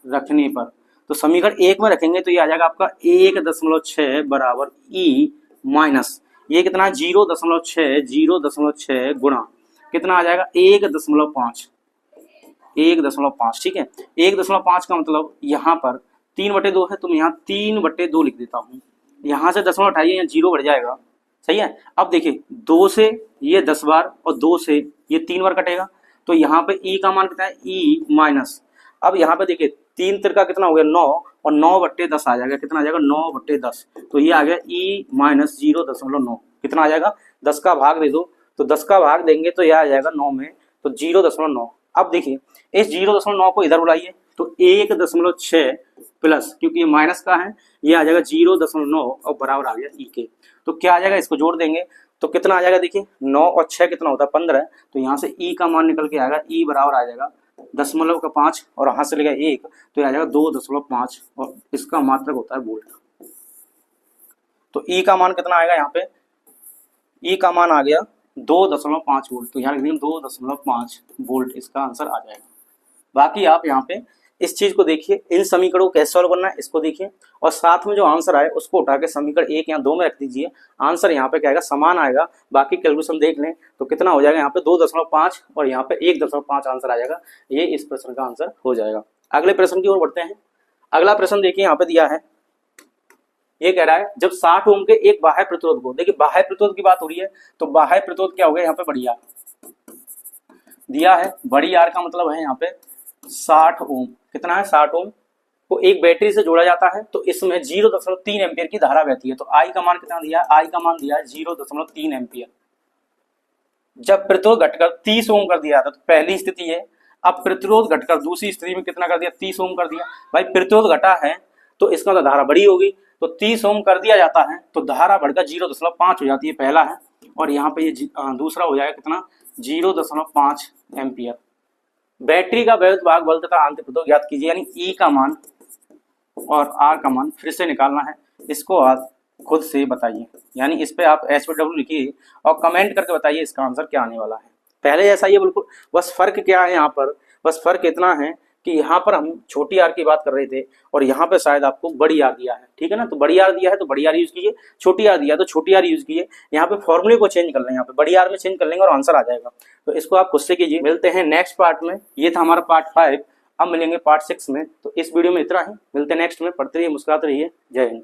रखने पर तो समीकरण 1 में रखेंगे तो ये आ जाएगा आपका 1.6 बराबर E माइनस ये कितना? 0.6 गुणा कितना आ जाएगा? 1.5। ठीक है। 1.5 का मतलब यहाँ पर 3/2 है, तो मैं यहाँ 3/2 लिख देता हूँ। यहाँ से दशमलव हटाइए, यहाँ 0 बढ़ जाएगा। सही है। अब देखिए 2 से ये 10 बार और 2 से ये 3 बार कटेगा, तो यहाँ पे E का मान कितना है? E minus. अब यहाँ पे देखिए 3 तिरका कितना हो गया? 9 और 9/10 आ जाएगा। कितना आ जाएगा? 9/10। तो ये आ गया E माइनस 0.9। कितना आ जाएगा? 10 का भाग दे दो, तो 10 का भाग देंगे तो यह आ जाएगा 9 में, तो 0.9। अब देखिए इस 0.9 को इधर बुलाइए तो 1.6 प्लस, क्योंकि ये माइनस का है, ये आ जाएगा 0.9 और बराबर आ गया E के। तो क्या आ जाएगा? इसको जोड़ देंगे तो कितना आ जाएगा? देखिए 9 और 6 कितना होता है? 15। तो यहाँ से E का मान निकल के आएगा, E बराबर आ जाएगा 0.5 और यहाँ से लेगा 1, तो आ जाएगा 2.5 और इसका मात्रक होता है वोल्ट। तो E का मान कितना आएगा? यहाँ पे E का मान आ गया 2.5 वोल्ट। तो यहाँ लिख देंगे 2.5 वोल्ट, इसका आंसर आ जाएगा। बाकी आप यहाँ पे इस चीज को देखिए, इन समीकरणों को कैसे सॉल्व करना है इसको देखिए, और साथ में जो आंसर आए उसको उठा के समीकरण 1 या 2 में रख दीजिए। आंसर यहाँ पे क्या आएगा? समान आएगा। बाकी कैलकुलेशन देख लें तो कितना हो जाएगा? यहाँ पे 2.5 और यहाँ पे 1.5 आंसर आ जाएगा। ये इस प्रश्न का आंसर हो जाएगा। अगले प्रश्न की ओर बढ़ते हैं। अगला प्रश्न देखिए, यहाँ पे दिया है, ये कह रहा है जब 60 ओम के एक बाह्य प्रतिरोध को, देखिए बाह्य प्रतिरोध की बात हो रही है, तो बाह्य प्रतिरोध क्या हो गया? यहाँ पे बड़ी आर दिया है। बड़ी आर का मतलब है यहाँ पे 60 ओम। कितना है? 60 ओम को एक बैटरी से जोड़ा जाता है, तो इसमें 0.3 एम्पियर की धारा बहती है। तो आई का मान कितना दिया है? आई का मान दिया है 0.3 एम्पियर। जब प्रतिरोध घटकर 30 ओम कर दिया था, तो पहली स्थिति है। अब प्रतिरोध घटकर दूसरी स्थिति में कितना कर दिया? 30 ओम कर दिया। भाई प्रतिरोध घटा है तो इसका तो धारा बड़ी होगी, तो 30 ओम कर दिया जाता है तो धारा बढ़कर 0.5 हो जाती है, पहला है। और यहाँ पे ये दूसरा हो जाएगा कितना? 0.5 एम्पियर। बैटरी का वैद्युत भाग बल तथा आंतरिक प्रतिरोध ज्ञात कीजिए, यानी E का मान और R का मान फिर से निकालना है। इसको आप खुद से बताइए, यानी इस पे आप HW लिखिए और कमेंट करके बताइए इसका आंसर क्या आने वाला है। पहले जैसा ही है बिल्कुल, बस फर्क क्या है यहाँ पर? बस फर्क इतना है कि यहाँ पर हम छोटी आर की बात कर रहे थे और यहाँ पे शायद आपको बड़ी आर दिया है। ठीक है ना? तो बड़ी आर दिया है तो बड़ी आर यूज कीजिए, छोटी आर दिया है तो छोटी आर यूज कीजिए। यहाँ पे फॉर्मूले को चेंज कर लेंगे, यहाँ पे बड़ी आर में चेंज कर लेंगे और आंसर आ जाएगा। तो इसको आप खुद से कीजिए। मिलते हैं नेक्स्ट पार्ट में। ये था हमारा पार्ट 5, अब मिलेंगे पार्ट 6 में। तो इस वीडियो में इतना ही, मिलते हैं नेक्स्ट में। पढ़ते रहिए, मुस्कुराते रहिए। जय हिंद।